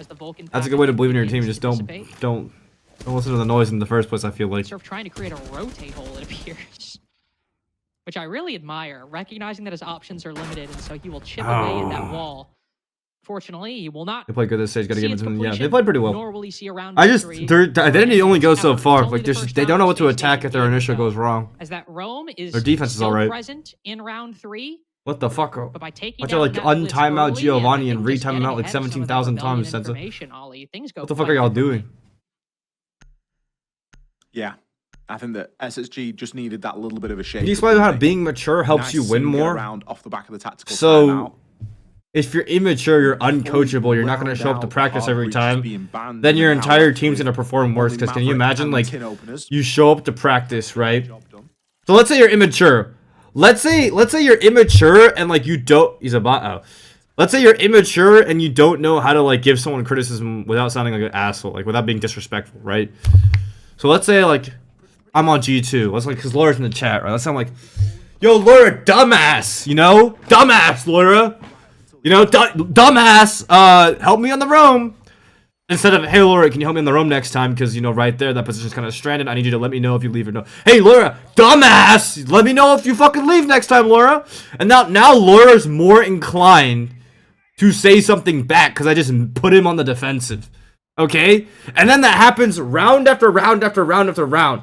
as the Vulcan that's a pack good way to believe in your team. begins Just to don't dissipate. listen to the noise in the first place, I feel like. Sort of trying to create a rotate hole, it appears. Which I really admire, recognizing that his options are limited, and so he will chip away at that wall. Fortunately, he will not They played good this stage, gotta see give it its to them. Yeah, they completion, played pretty well. nor will he see a round I just, victory. their identity only goes so However, far. it's only Like, the there's, first they don't round know of what to stage attack if their game initial to go. goes wrong. As that Rome is Their defense is still alright. present in round 3, What the fuck? but by taking Bunch down of like that blitz untime out early, Giovanni I and think just retime him getting out like ahead of some of that 17,000 times. rebellion Senza. information, Ollie, things go What the fuck quite are y'all differently. doing? yeah, I think that SSG just needed that little bit of a shake. Can you explain how being mature helps you win more? Around off the back of the tactical So, timeout. if you're immature, you're uncoachable, you're not going to show up to practice every time, then your entire team's going to perform worse. Because can you imagine, like, you show up to practice, right? So let's say you're immature. Let's say you're immature and like you don't. He's a bot. Oh. Let's say you're immature and you don't know how to like give someone criticism without sounding like an asshole, like without being disrespectful, right? So let's say like I'm on G2. Let's like because Laura's in the chat, right? Let's sound like, yo, Laura, dumbass, you know, dumbass, Laura, you know, dumbass. Help me on the roam. Instead of, hey, Laura, can you help me on the roam next time? Because, you know, right there, that position's kind of stranded. I need you to let me know if you leave or no. Hey, Laura, dumbass! Let me know if you fucking leave next time, Laura. And now Laura's more inclined to say something back because I just put him on the defensive. Okay? And then that happens round after round after round after round.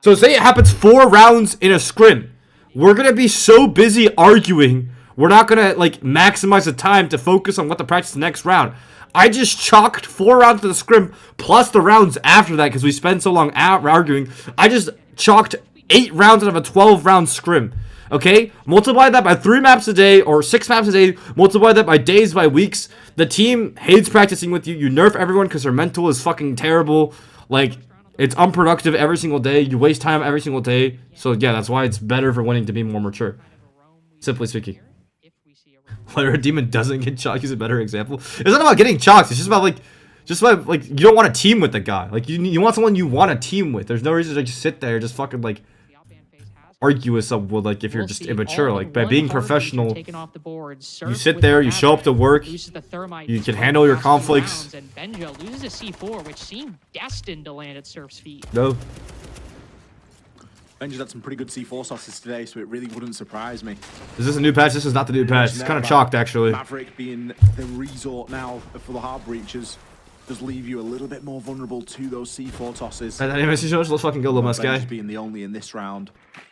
So say it happens 4 rounds in a scrim. We're going to be so busy arguing, we're not going to, like, maximize the time to focus on what to practice the next round. I just chalked 4 rounds of the scrim plus the rounds after that because we spent so long arguing. I just chalked 8 rounds out of a 12-round scrim. Okay? Multiply that by 3 maps a day or 6 maps a day. Multiply that by days, by weeks. The team hates practicing with you. You nerf everyone because their mental is fucking terrible. Like, it's unproductive every single day. You waste time every single day. So, yeah, that's why it's better for winning to be more mature. Simply speaking. Whether a demon doesn't get chalked is a better example. It's not about getting chalked. It's just about like you don't want to team with the guy. Like you want someone you want to team with. There's no reason to just sit there, just fucking like argue with someone like if you're just immature. Like by being professional, you you sit there, you show up to work, you can handle your conflicts. And Benja loses a C4, which seemed destined to land at Surf's feet. No. Benja's had some pretty good C4 sauces today, so it really wouldn't surprise me. Is this a new patch? This is not the new patch. It's kind of chalked, actually. Maverick being the resort now for the hard breaches does leave you a little bit more vulnerable to those C4 tosses. Anyways, let's fucking go, little musk guy. Being the only in this round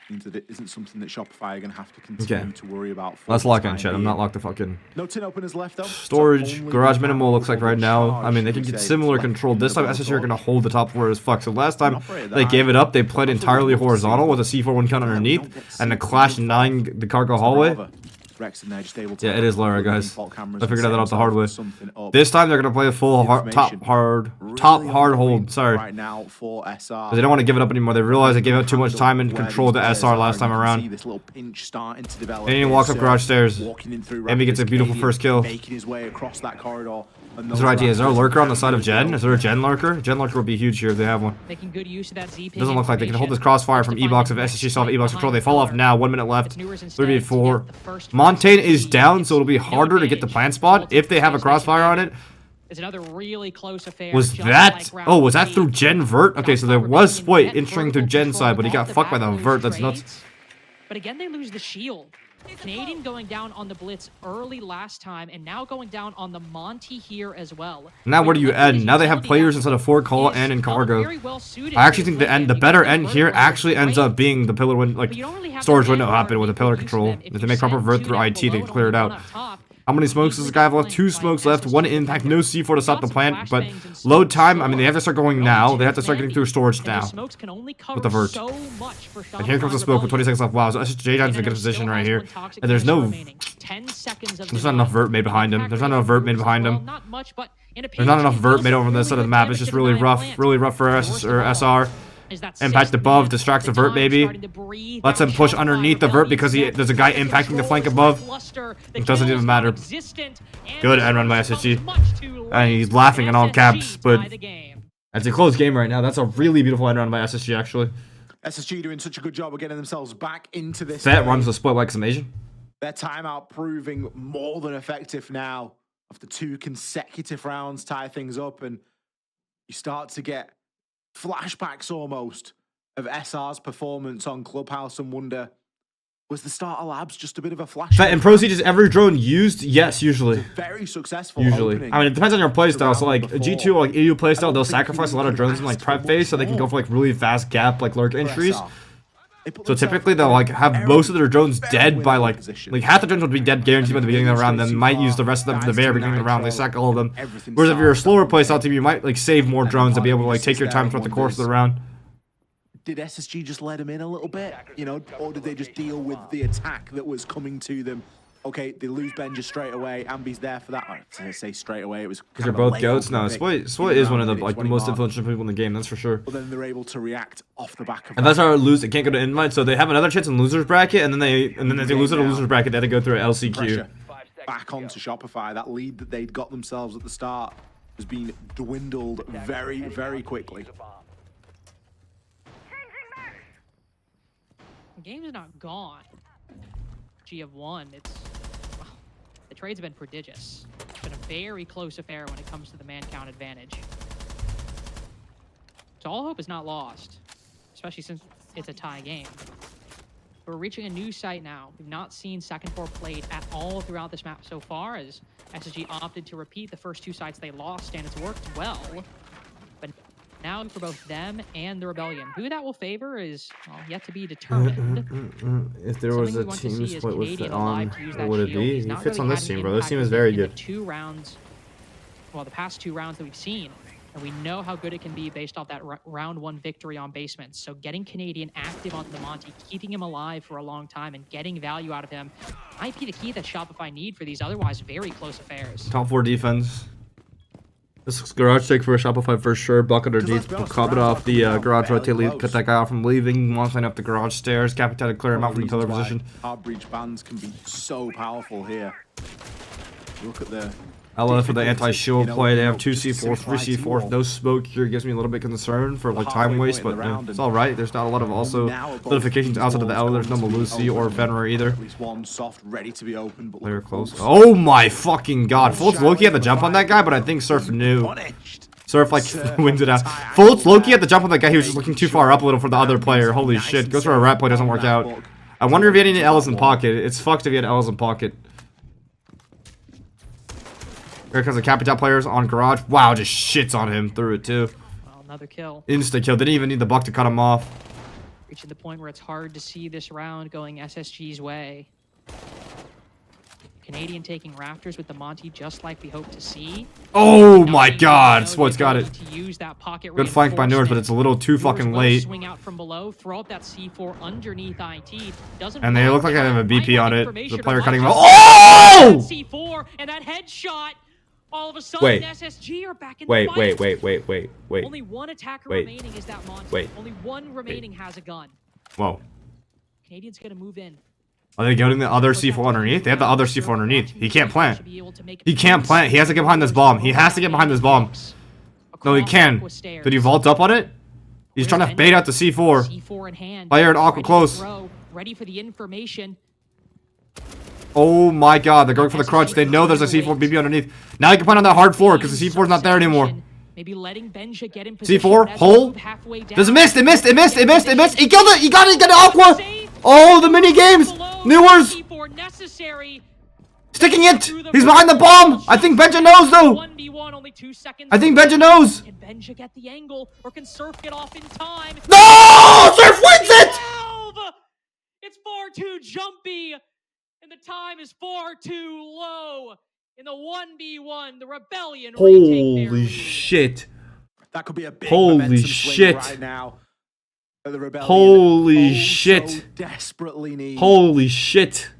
means that it isn't something that Shopify are going to have to continue to worry about. Let's lock in, chat. I'm not locked to fucking... No tin openers left, though. Storage, garage minimal looks like right now. I mean, they can get similar control. This time, SSG are going to hold the top floor as fuck. So last time they gave it up, they played entirely horizontal with a C4 one count underneath and a clash 9 the cargo hallway. Yeah, it is Lara, guys. I figured that out the hard way. This time they're gonna play a full top hard hold. Sorry, right now for SR. They don't want to give it up anymore. They realize they gave up too much time and control to SR last time around. And he walks up garage stairs. Amy gets a beautiful first kill. Making his way across that corridor. Is there idea? Is there a lurker on the side of Gen? Is there a Gen lurker? Gen lurker would be huge here if they have one. Making good use of that Z doesn't look like they can hold this crossfire from E-Box if SSG still have E-Box control. They fall off now. 1 minute left. 3v4. Montaigne is down, so it'll be harder to get the plant spot if they have a crossfire on it. It's another really close affair. Was that? Oh, was that through Gen Vert? Okay, so there was Spoit entering through Gen side, but he got fucked by the Vert. That's nuts. But again, they lose the shield. Canadian going down on the Blitz early last time, and now going down on the Monty here as well. Now where do you end? Now they have players instead of 4 call and in cargo. I actually think the better end here actually ends up being the pillar window, like storage window happen with the pillar control. If they make proper Vert through IT, they can clear it out. How many smokes does this guy have left? 2 smokes left, 1 impact, no C4 to stop the plant, but load time, I mean, they have to start going now. They have to start getting through storage now with the Vert. And here comes the smoke with 20 seconds left. Wow, so SSJ in a good position right here. And there's no... There's not enough Vert made behind him. There's not enough Vert made behind him. There's not enough Vert made over this side of the map. It's just really rough for SR. Impact above, distracts the Vert maybe. Lets him push underneath the Vert because there's a guy impacting the flank above. It doesn't even matter. Good end run by SSG. And he's laughing in all caps, but it's a close game right now. That's a really beautiful end run by SSG actually. SSG doing such a good job of getting themselves back into this. Fett runs the split like some Asian. Their timeout proving more than effective now. After 2 consecutive rounds, tie things up, and you start to get flashbacks almost of SR's performance on Clubhouse and wonder, was the start of Labs just a bit of a flash? In Pro Siege, is every drone used? Yes, usually. Very successful. Usually. I mean, it depends on your playstyle. So, like, G2 or like EU playstyle, they'll sacrifice a lot of drones in like prep phase so they can go for like really fast gap, like lurk entries. So typically they'll like have most of their drones dead by like half the drones would be dead guaranteed by the beginning of the round, then might use the rest of them for the very beginning of the round. They sack all of them. Whereas if you're a slower playstyle team, you might like save more drones to be able to like take your time throughout the course of the round. Did SSG just let him in a little bit, you know, or did they just deal with the attack that was coming to them? Okay, they lose Benja straight away. Ambi's there for that. I say straight away. It was because they're both goats. No, Spoit is one of the like the most influential people in the game. That's for sure. But then they're able to react off the back of. And that's how they lose. They can't go to invite, so they have another chance in losers bracket, and then if they lose it in losers bracket, they have to go through an LCQ. Pressure back onto Shopify. That lead that they'd got themselves at the start has been dwindled very, very quickly. The game is not gone. G of 1. Well, the trades have been prodigious. It's been a very close affair when it comes to the man count advantage. So all hope is not lost, especially since it's a tie game. We're reaching a new site now. We've not seen second floor played at all throughout this map so far, as SSG opted to repeat the first 2 sites they lost, and it's worked well. But now for both them and the Rebellion. Who that will favor is yet to be determined. If there was a team split with Fett on, what would it be? He fits on this team, bro. This team is very good. The past 2 rounds that we've seen. And we know how good it can be based off that round 1 victory on basements. So getting Canadian active on the Monty, keeping him alive for a long time, and getting value out of him might be the key that Shopify need for these otherwise very close affairs. Top 4 defense. This is garage take for a Shopify for sure. Bucket or deep. Cop it off the garage rotate. Cut that guy off from leaving. One line up the garage stairs. Capitan to clear him out from the pillar position. Hard breach bans can be so powerful here. Look at the Ella for the anti-shield you know, play. They have 2 just C4, sit 3 right to C4. wall. No smoke here gives me a little bit concerned for like time halfway waste, point but in the round it's and- all right. There's not a lot of also Now both notifications these outside of the walls Ella. There's no going to be Malusi or open. Fenrir either. At least one soft ready to be open, but Player look at close. Fultz. Oh my fucking god. Fultz Loki had the jump on that guy, but I think Surf knew. Punished. Surf like Surf wins it out. has the tie Fultz angle Loki had there. the jump on that guy. He was just looking too far up a little for the other player. Holy Nice shit. and Goes for a safe rat play, doesn't on work that out. book. I wonder if he had any L's in pocket. It's fucked if he had L's in pocket. Here comes the Capital players on Garage. Wow, just shits on him through it too. Well, another kill. Insta kill. Didn't even need the buck to cut him off. Reaching the point where it's hard to see this round going SSG's way. Canadian taking Rafters with the Monty just like we hope to see. Oh my god. Spoit's got it. To use that pocket Good flank by Newers, but it's a little too fucking late. Swing out from below, throw up that C4 underneath IT. Doesn't And they look like they have a BP on it. information, The player but cutting him might off. just Oh! C4 and that headshot. All of a sudden, Wait. SSG are back in Wait, the fight. wait. Only one attacker Wait. remaining is that Monty. Wait. Only one remaining has a gun. Whoa. Canadian's gonna move in. Are they getting the other C4 underneath? They have the other C4 underneath. He can't plant. He can't plant. He has to get behind this bomb. He has to get behind this bomb. No, he can. Did he vault up on it? He's trying to bait out the C4. C4 in hand. Player at Aqua close. Ready for the information. Oh my god, they're going for the crunch. They know there's a C4 BB underneath. Now he can plant on that hard floor because the C4 is not there anymore. Maybe letting Benja get in position. C4, as hole. move halfway down. Does it miss? It missed. It missed. It missed. It missed. He killed it. He got it. He got Aqua. Oh, the mini games. Newers. C4 necessary. Sticking it. He's behind the bomb. I think Benja knows though. 1v1, only 2 seconds. I think Benja knows. Can Benja get the angle or can Surf get off in time? No! Surf wins it. 12! It's far too jumpy, and the time is far too low. In the 1v1, the Rebellion retake their Holy lead. shit. That could be a big Holy momentum swing shit. right now. For the Rebellion. Holy Oh, shit. so desperately need. Holy shit.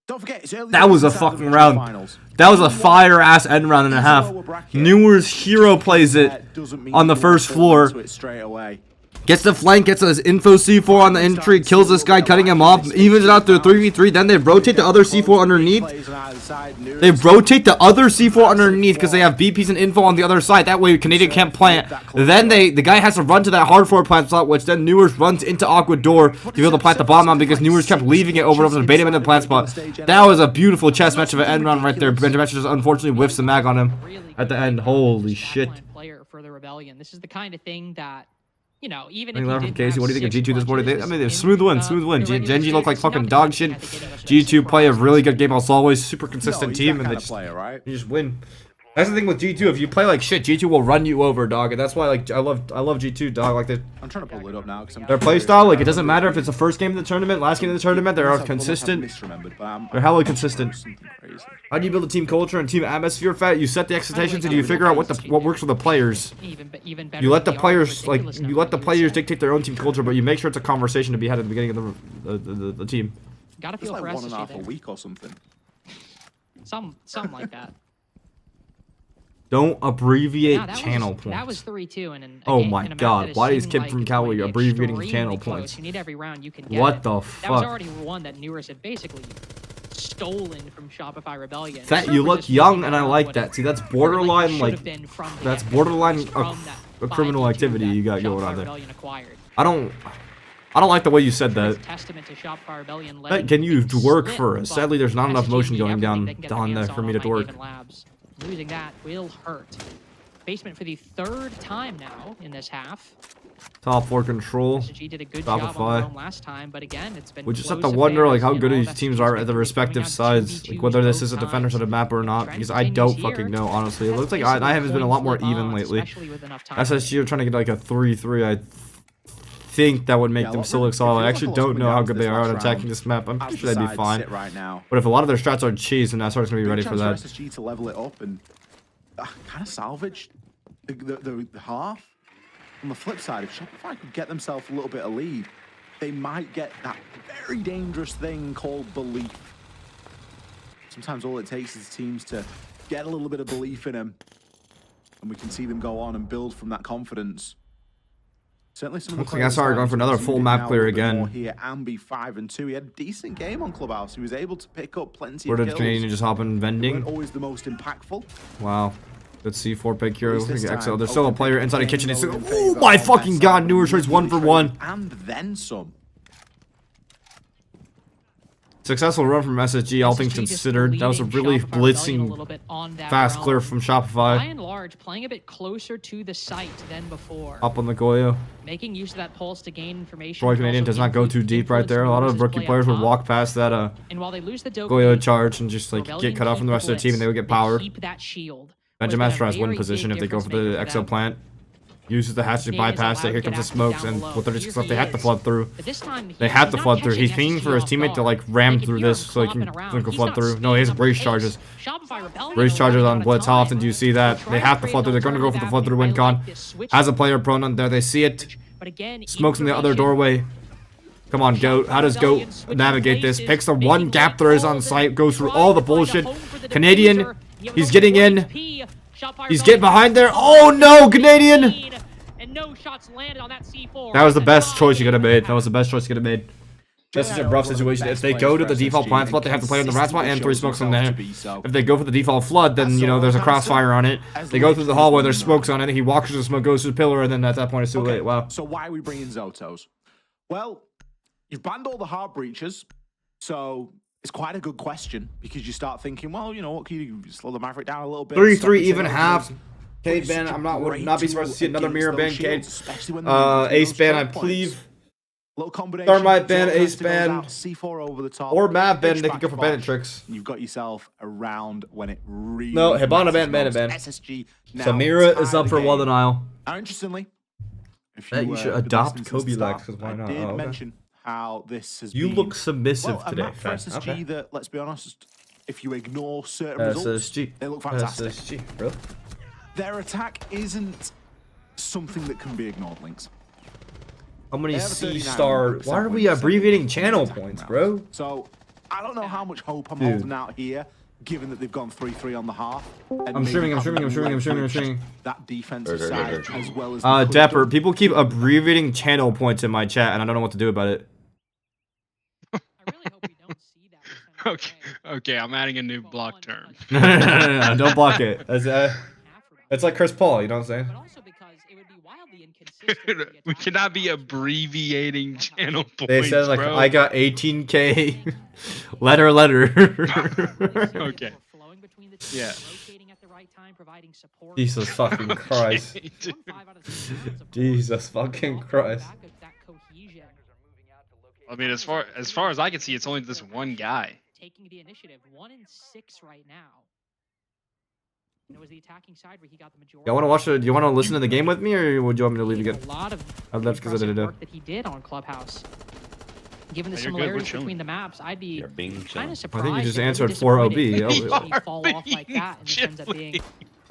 Don't forget, it's early That was a days inside the fucking regional round. finals. That was a fire ass end round and a half. Newers hero plays it Doesn't mean on the you first fall floor. into it straight away. Gets the flank, gets his info C4 on the entry, kills this guy, cutting him off, evens it out to a 3v3. Then they rotate the other C4 underneath. They rotate the other C4 underneath because they have BPs and info on the other side. That way Canadian can't plant. Then the guy has to run to that hard floor plant slot, which then Newers runs into Aqua door to be able to plant the bomb on because Newers kept leaving it over and over to bait him in the plant spot. That was a beautiful chess match of an end round right there. Benjamin just unfortunately whiffs the mag on him at the end. Holy shit. Player for the Rebellion. This is the kind of thing that, you know, even Anything if left you from didn't Casey? What do you have think of G2 this six morning? punches I mean, in smooth win, the smooth win. regular Genji looked like season, fucking nothing dog that shit. they had to get out of G2 play a really good game as always. Super No, consistent he's team, that and they kind of just, player, right? you just win. That's the thing with G2. If you play like shit, G2 will run you over, dog. And that's why like I love G2, dog. Like I'm trying to pull it up now because their play style, like it doesn't matter if it's the first game of the tournament, last game of the tournament. They're consistent. They're hella consistent. How do you build a team culture and team atmosphere, Fett? You set the expectations and you figure out what works for the players. Even better You let the than players are, like you let the players dictate their own team culture, but you make sure it's a conversation to be had at the beginning of the team. Gotta It's feel like for 1.5 SSG a there. week or something. Something like that. Don't abbreviate Yeah, that channel was, That points. was 3-2, and Oh again, my in a map God, that has why is seemed Kid like from it's Cali going to be abbreviating extremely channel close. points? You need every round you can get. What the That was fuck? already one that Newers had basically stolen from Shopify Rebellion. Fett, Server you look just young, wasn't and I on like what that. it See, that's really borderline should like have been from the that's get-go. borderline Just from that a criminal 5v2 activity that you got going Shopify on there. Rebellion acquired. I don't like the way you said that. It's testament to Shopify Rebellion Fett, letting can you things work slip, for us? but Sadly, there's not enough SSG motion need going everything down they can get their there hands for on me to on work. Haven Labs. Losing that will hurt. Basement for the third time now in this half. Top 4 control. SSG did a good Top job of on their five. own last time, but again, it's been We just have close to wonder like affairs how in good all these of teams SSG's are at the victories, respective coming down to sides, 2v2 like whether this is a both defenders of the times. map or not, Trend because I don't continues fucking here. know honestly. It Has looks like basically I have been a lot more coin flip even odds, lately. especially with enough time. SSG are trying to get like a 3-3. I think that would make them so solid. I actually don't know how good they are at attacking this map. I'm pretty sure they'd be fine. Right now. But if a lot of their strats are cheese, then that's gonna be ready for that. SSG to level it up and kind of salvage the half. On the flip side, if Shopify could get themselves a little bit of lead, they might get that very dangerous thing called belief. Sometimes all it takes is teams to get a little bit of belief in them, and we can see them go on and build from that confidence. Certainly some of the Looks like players SR going for another starting to full zoom in map now clear a little bit more again. Here and be 5-2. He had a decent game on Clubhouse. He was able to pick up plenty Where of did kills. Canadian just hop in They vending? weren't always the most impactful. Wow. Good C4 pick here. At least this Exo. time, There's still a open player pick inside the again, kitchen. It's, though, in oh favour my of fucking SR. god. Newer choice 1 for 1. And then some. Successful run from SSG, all things SSG just considered. That was a leading really Shopify Rebellion a blitzing, little bit on that fast realm. clear from By Shopify. and large, playing a bit closer to the site than before. Up on the Goyo. Making use of that pulse to gain information. Troy but Canadian also does not go too deep right there. A lot of rookie players would walk past that And while they lose the Goyo charge and just like Rebellion get cut off from the rest of the team, and they would get they powered. keep that shield. Benjamin Where's Master been a has win very position big if they go for difference the maker for exo them. plant. Uses the hatch to Canadian's bypass it. allowed Here to comes get the smokes, down and below. with 36 Here left, they he have to is. flood through. But this time, They have to he's flood not through. He's catching pinging for his SSG teammate off to like guard. ram They can through hear him this so he can clopping around. He's flood not through. No, he has speeding up brace the charges. pace. Shopify Rebellion Brace are charges running on out of Blitz. How time. often do you see that? They're They trying have to create flood through. They're an going to go for the alternative flood through avenue. win I con. like this switch Has a player prone on there. They see it. But again, Smokes in the other information. doorway. Come on, Goat. How does Goat navigate this? Picks the one gap there is on site. Goes through all the bullshit. Canadian. He's getting in. He's getting behind there. Oh no, Canadian! And no shots landed on that C4. That was the best choice you could have made. That was the best choice you could have made. This is a rough situation. If they go to the default plant spot, they have to play on the rat spot and 3 smokes on there. If they go for the default flood, then, you know, there's a crossfire on it. They go through the hallway, there's smokes on it. He walks through the smoke, goes through the pillar, and then at that point it's too late. Wow. So why are we bringing Zotos? Well, you've banned all the hard breaches, so it's quite a good question because you start thinking, well, you know, what can you do? Slow the Maverick down a little bit. 3-3 stop even it, half. Cade It's ban. such a Would great not be surprised to see tool another mirror ban. against those Cade. shields, especially when they're using Ace those ban, I choke points. believe. Little combination. Thermite ban, Zoto Ace goes ban, out, C4 over the top. or Map ban. Pitch They can go back for to bandit Bosch. tricks. You've got yourself a round when it really No, Hibana ban, matters bandit ban. most. SSG now Samira is tie up the for game. Wall denial. Now, interestingly, if That you should been adopt listening since Kobe the start, Lex, 'cause why not? I did Oh, okay. mention how this has You been, look submissive well, a today, map for Fett. SSG Okay. that, let's be honest, if you ignore certain results, SSG. they look fantastic. SSG, bro. Their attack isn't something that can be ignored, Lynx. How many They have a C-star? 39% Why are we win percentage abbreviating in channel attacking points, rounds. bro? So I don't know how much hope I'm Dude. holding out here, given that they've gone 3-3 on the half. and I'm maybe streaming, I'm streaming, I'm haven't streaming, I'm streaming, I'm leveraged streaming. that defensive side as well as they could Dapper, have done. people keep abbreviating channel points in my chat, and I don't know what to do about it. I really hope we don't see that. Okay, I'm adding a new block term. No, don't block it. It's like Chris Paul, you know what I'm saying? But also because it would be wildly inconsistent. We cannot be abbreviating channel points, They said like bro. I got 18K letter. Okay. Yeah. Jesus fucking Christ. Jesus fucking Christ. I mean, as far as I can see, it's only this one guy. Taking the initiative, 1 in 6 right now. And it was the attacking side where he got the majority. Y'all want to watch it? Do you want to listen to the game with me, or would you want me to leave again? A lot of I left because I didn't do. work that he did on Clubhouse. Given the Oh, you're good, we're similarities chilling. between the maps, I'd be You're being kind chilling. of surprised. I think you just and answered really 4 OB. disappointed Yeah. if he fall off like that and just ends up being,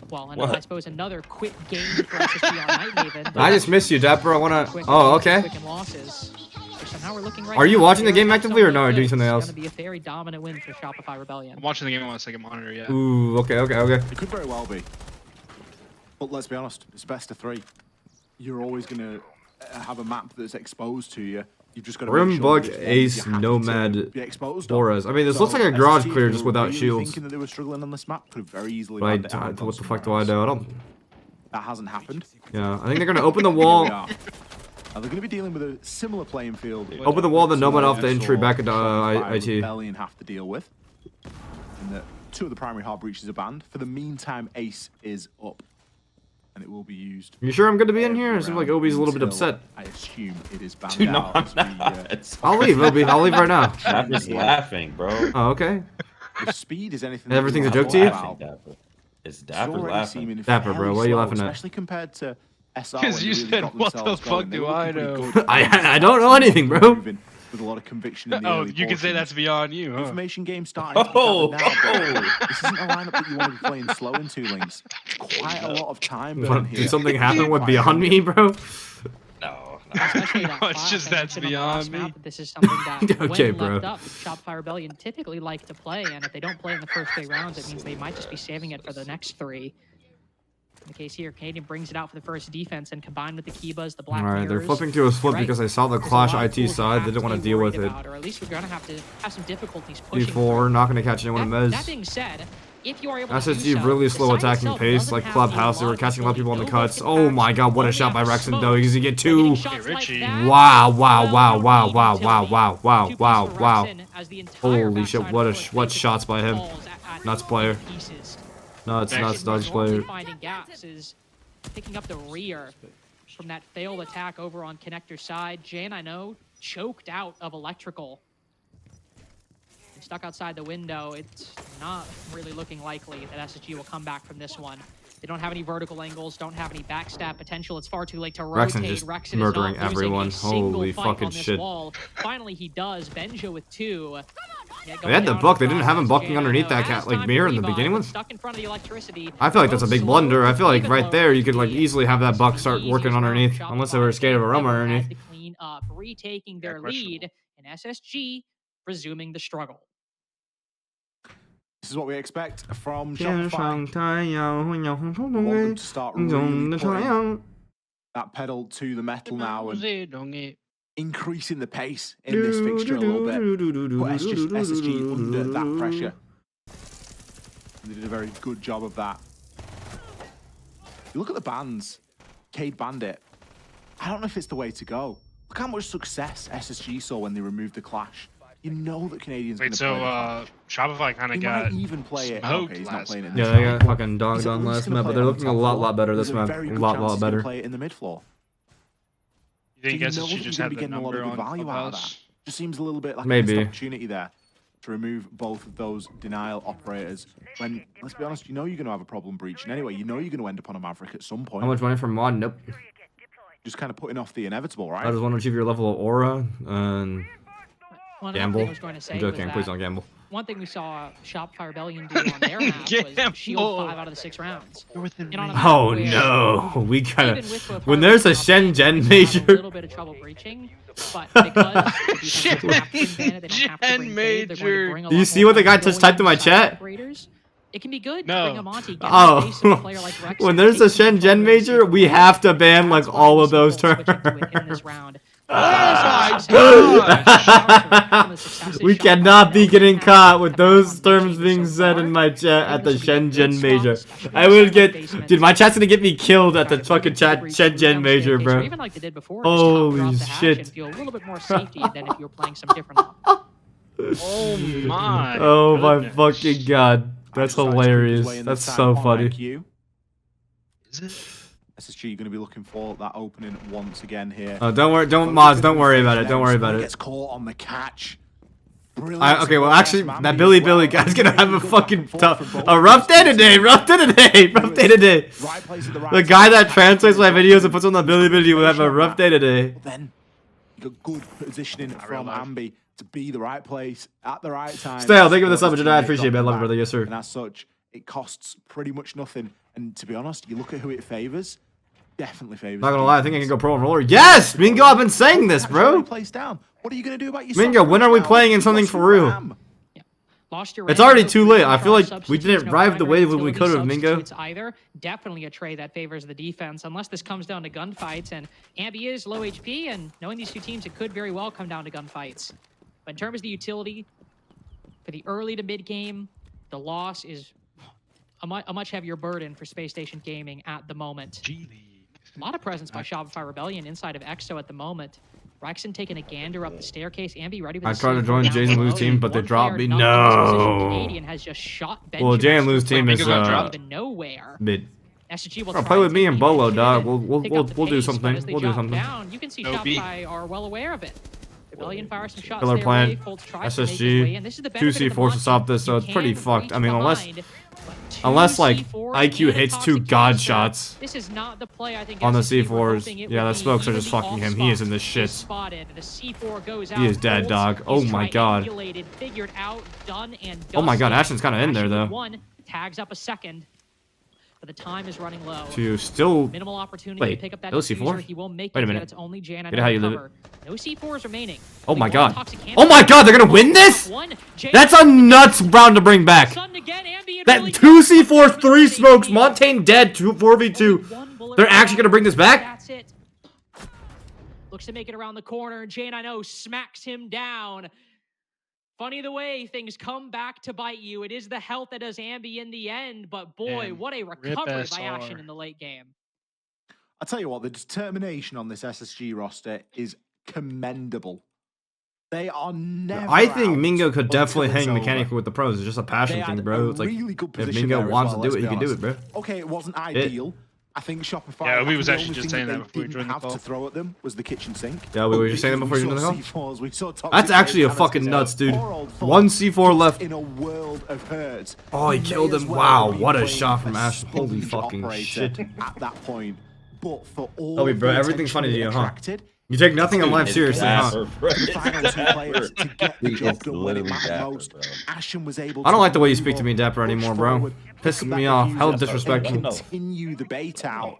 well, and I suppose another quick game for SSG on Nightmaven. I just missed you, Dapper. I want to. Quick Oh, wins, okay. quick and losses. So now we're looking right Are you now, watching the very game much actively, or so no, or like doing this. something It's else? gonna be a very dominant win for Shopify Rebellion. I'm watching the game on my second monitor. Yeah. Ooh, okay. It could very well be. But let's be honest, it's best of 3. You're always going to have a map that's exposed to you. You've just got to make sure Rimbug, that it's one Ace, you're happy Nomad, to be exposed on. Boras. I mean, this So looks like a garage SSG, clear if just they were without really shields. thinking that they were struggling on this map, could have very easily But landed it out what the fuck do somewhere I do? I else. don't. That hasn't happened. Yeah, I think they're gonna open the Here we wall. are. Now they're going to be dealing with a similar playing field. Open the wall, then Nomad off the That's entry all back into Shopify IT. Rebellion have to deal with. And that 2 of the primary hard breaches are banned. For the meantime, Ace is up. And it will be used. You sure I'm gonna be in here? It every seems like round Obi's a little bit until upset. I assume it is banned Dude, no, out. I'm as we, not. I'll leave, Obi. I'll leave right now. I'm just laughing, bro. Oh, okay. if speed is anything. Everything's a that you joke to you? want Laughing, about, Dapper. It's it's Dapper already laughing. seeming Dapper, bro, fairly what are you slow, laughing at? Especially compared to SR. Because when you they really said, got "What the themselves fuck going." They do were I looking pretty know? good. I don't know anything, bro. Moving With a lot of conviction in the Oh, early you can say that's portions. beyond you, huh? Information game starting to Oh, gather now, but this isn't a lineup that you want to be playing slow into, Links. Quite a lot of time burn here. Did something happen with Beyond Me, bro? No, Especially that No, it's class, just I that's mentioned on the last beyond map me. that this is something that Okay, when bro. left up, Shopify Rebellion typically like to play, and if they don't play in the first 3 rounds, it means they might just be saving it for the next 3. In the case here, Canadian brings it out for the first defense, and combined with the Kibas, the Black Alright, they're Mirrors, flipping to a split right. because they saw the There's a Clash lot of IT tools side. have They didn't want to deal worried with it. about, or at least we're going to have some difficulties pushing. D4, not going to catch anyone in That Mez. being said, if you are able to do SSG so, really the slow site attacking itself pace, doesn't like have Clubhouse. a They were lot of catching a lot of people on the utility. cuts. No Oh one my can god, what a only shot by have Rexon smoke. though. Does he get But two? getting shots Hey, like Richie. that, Wow, wow, well, wow, you wow, don't wow, need wow, utility. wow, wow, Two wow, pieces for wow. Rexon as the entire Holy shit, backside what of the court what basically shots by him. falls at Nuts player. pieces. Nuts, Thanks. nuts, nuts Normally player. finding gaps is picking up the rear from that failed attack over on connector side. Jane, I know, choked out of electrical. Stuck outside the window. It's not really looking likely that SSG will come back from this one. They don't have any vertical angles, don't have any backstab potential. It's far too late to rotate. Rexon just Rexon murdering is not losing everyone. a single Holy fight fucking on this shit. wall. Finally, he does. Benja with 2. They had the buck. They didn't have him bucking underneath that cat like mirror in the beginning one. Stuck in front of the electricity. I feel like that's a big blunder. I feel like Even right lower there you could like speed. easily have that buck start Easiest working round underneath, Shopify unless they were scared of a they've rumor ever had underneath. to clean up, retaking their questionable. lead, and SSG resuming the struggle. This is what we expect from Shopify. Want them to start really putting that pedal to the metal now and increasing the pace in this fixture a little bit. Put SSG under that pressure. And they did a very good job of that. You look at the bans. Cade Bandit. I don't know if it's the way to go. Look how much success SSG saw when they removed the Clash. You know that Canadians going Wait, to play the so Clash. Shopify kind He of got might even play it. smoked Okay, he's not last playing it in Yeah, this they round, got but fucking dogged he's at on least last gonna map, but play they're it on looking a top lot floor. better There's this a map. very A good lot chance he's gonna better. play it in the mid floor. You think So you know SSG that just you're gonna had be the getting a lot of number good on value out of that. Clubhouse? Just seems a little bit like a Maybe. missed opportunity there to remove both of those denial operators. When, let's be honest, you know you're going to have a problem breaching anyway. You know you're going to end up on a Maverick at some point. How much money for mod? Nope. Just kind of putting off the inevitable, I right? just want to achieve your level of aura and One gamble. I was going to say I'm was joking. that Please don't gamble. one thing we saw Shopify Rebellion do on their map was shield 5 out of the 6 rounds. And on a map Oh where no, we even gotta. with both When hardware there's a and software, Shenzhen they have a major. little bit of trouble breaching, but because the defense doesn't have to bring Bennett, they don't have to bring Fade, they're going to bring a Do you lot see more what the guy just flexibility typed in my inside chat? operators. It can be good No. to bring a Monty, get Oh. in the face of a player like Rexon, When there's a take some control Shenzhen of the major, receiver we play. have to ban like That's why all we of see those Bolt switch turns. into it in this round. We cannot be getting caught with those terms being said in my chat at the Shenzhen major. I would get, dude, my chat's gonna get me killed at the fucking chat Shenzhen major, bro. Even like they did before, Holy just top drop the hatch shit. and feel a little bit more safety than if you were playing some different. Oh my. Oh my goodness. fucking god. That's hilarious. That's so funny. Is it? SSG, you're going to be looking for that opening once again here. Don't worry, mods, don't worry about it. Don't worry about it. Gets caught on the catch. Brilliant. Okay, well, actually, that Billy guy's gonna have a fucking a rough day today. Rough day today. Rough day today. Right place at the right The guy time. that translates my videos and puts on the Billy will have a rough day today. But then you got good positioning from Ambi to be the right place at the right time. Stale, thank you for the sub, I appreciate it, man. Love it, brother. Yes, sir. And as such, it costs pretty much nothing. And to be honest, you look at who it favors. Definitely favors. Not gonna lie, I think I can go pro and roller. Yes, Mingo, I've been saying this, bro. Place down. What are you gonna do about your Mingo, when are we playing in something for real? It's already too late. I feel like we didn't ride the wave when we could have, Mingo. Either definitely a trade that favors the defense, unless this comes down to gunfights. And Ambi is low HP, and knowing these two teams, it could very well come down to gunfights. But in terms of the utility, for the early to mid game, the loss is a much heavier burden for Space Station Gaming at the moment. A lot of presence by Shopify Rebellion inside of EXO at the moment. Rexon taking a gander up the staircase. Ambi ready for the I tried to C4 join down Jay and below. Lou's team, but they One dropped player me. not in this position. No. Canadian has just shot Well, Jay and Lou's team is even nowhere. mid. SSG will Bro, try play to with me take and the Bolo, initiative dog. and We'll pick up the do pace, but something. as they We'll do drop something. down, you can see No B. Shopify are well aware of it. Rebellion fires some shots Killer their plan. way. Colts tries to make his way in. This is the SSG. benefit 2 of the C4s to stop Monty. this, so You it's pretty can fucked. reach I mean, behind, unless two like C4s IQ and a hits toxic 2 god canister. shots This is not the play I think on the SSG were C4s. hoping it Yeah, would the be. smokes are Even just the fucking him. off He is spot in this shit. is spotted. The C4 goes out. He is dead, Colts dog. Oh is my god. triangulated, figured out, done and Oh my god, dusted. Ashton's kind of in there Ashton with though. one, tags up a second. but the time is running low. To still... Minimal opportunity Wait, to pick up that no diffuser. C4? He will make Wait a it, minute. yet it's only Jan You know how you live it? No C4s remaining. Oh my Only god. one toxic Oh my god, they're gonna win this? One. Jan That's a nuts round to bring back. Sunned again, Ambi That really 2 good. C4, 3 smokes, Montaigne dead, 4v2. Only one bullet They're actually gonna bring this back? That's it. Looks to make it around the corner. Jane, I know, smacks him down. Funny the way things come back to bite you. It is the health that does Ambi in the end, but boy, Damn. what a Rip recovery by SR. Ashen in the late game. I tell you what, the determination on this SSG roster is commendable. They are never. I think out Mingo could until definitely it's hang over. mechanically with the pros. It's just a They passion had thing, bro. a It's like, really good if position Mingo there as wants well, to do let's it, he be can do honest. it, bro. Okay, it wasn't ideal. I think Shopify. Yeah, we was the actually only just thing saying that they before we didn't joined the have call. to throw at them was the kitchen sink. Yeah, we But were just saying that because before you we joined the saw call. C4s, we saw toxic That's actually a players fucking having to nuts, say, dude. poor old 1 Fett, C4 left. in a world of hurt. Oh, he may killed as him. well Wow, be what a playing shot from Ashen. Holy sponge fucking operator shit. at that point. But for all Toby, of bro, the everything's attention funny to it you, huh? attracted, You take nothing in life It's seriously, huh? dapper, bro. the final two players to get the It's job done when it literally mattered dapper, most. bro. Ashen was able. I don't to like the way you move speak to me, up, Dapper, push anymore, bro. forward, Pissing pick up me that off. diffuser, Hella and disrespectful. Continue the bait out.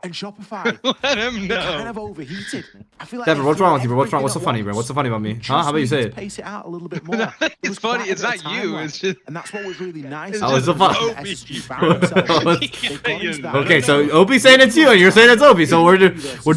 And Shopify Let him kind know. of overheated. I feel like Dapper, they what's threw wrong with you, bro? What's wrong? everything What's so at funny, bro? once. What's so funny about me? Just Huh? How about you say needed it? to pace it out a little bit more. Nothing There is was funny. quite a It's bit not of time you. left. It's just. And that's what was really nice. It's Oh, it's just so funny. about the SSG found themselves. They got into that Okay, so window. Opie's saying it's you, and you're saying it's Opie. So we're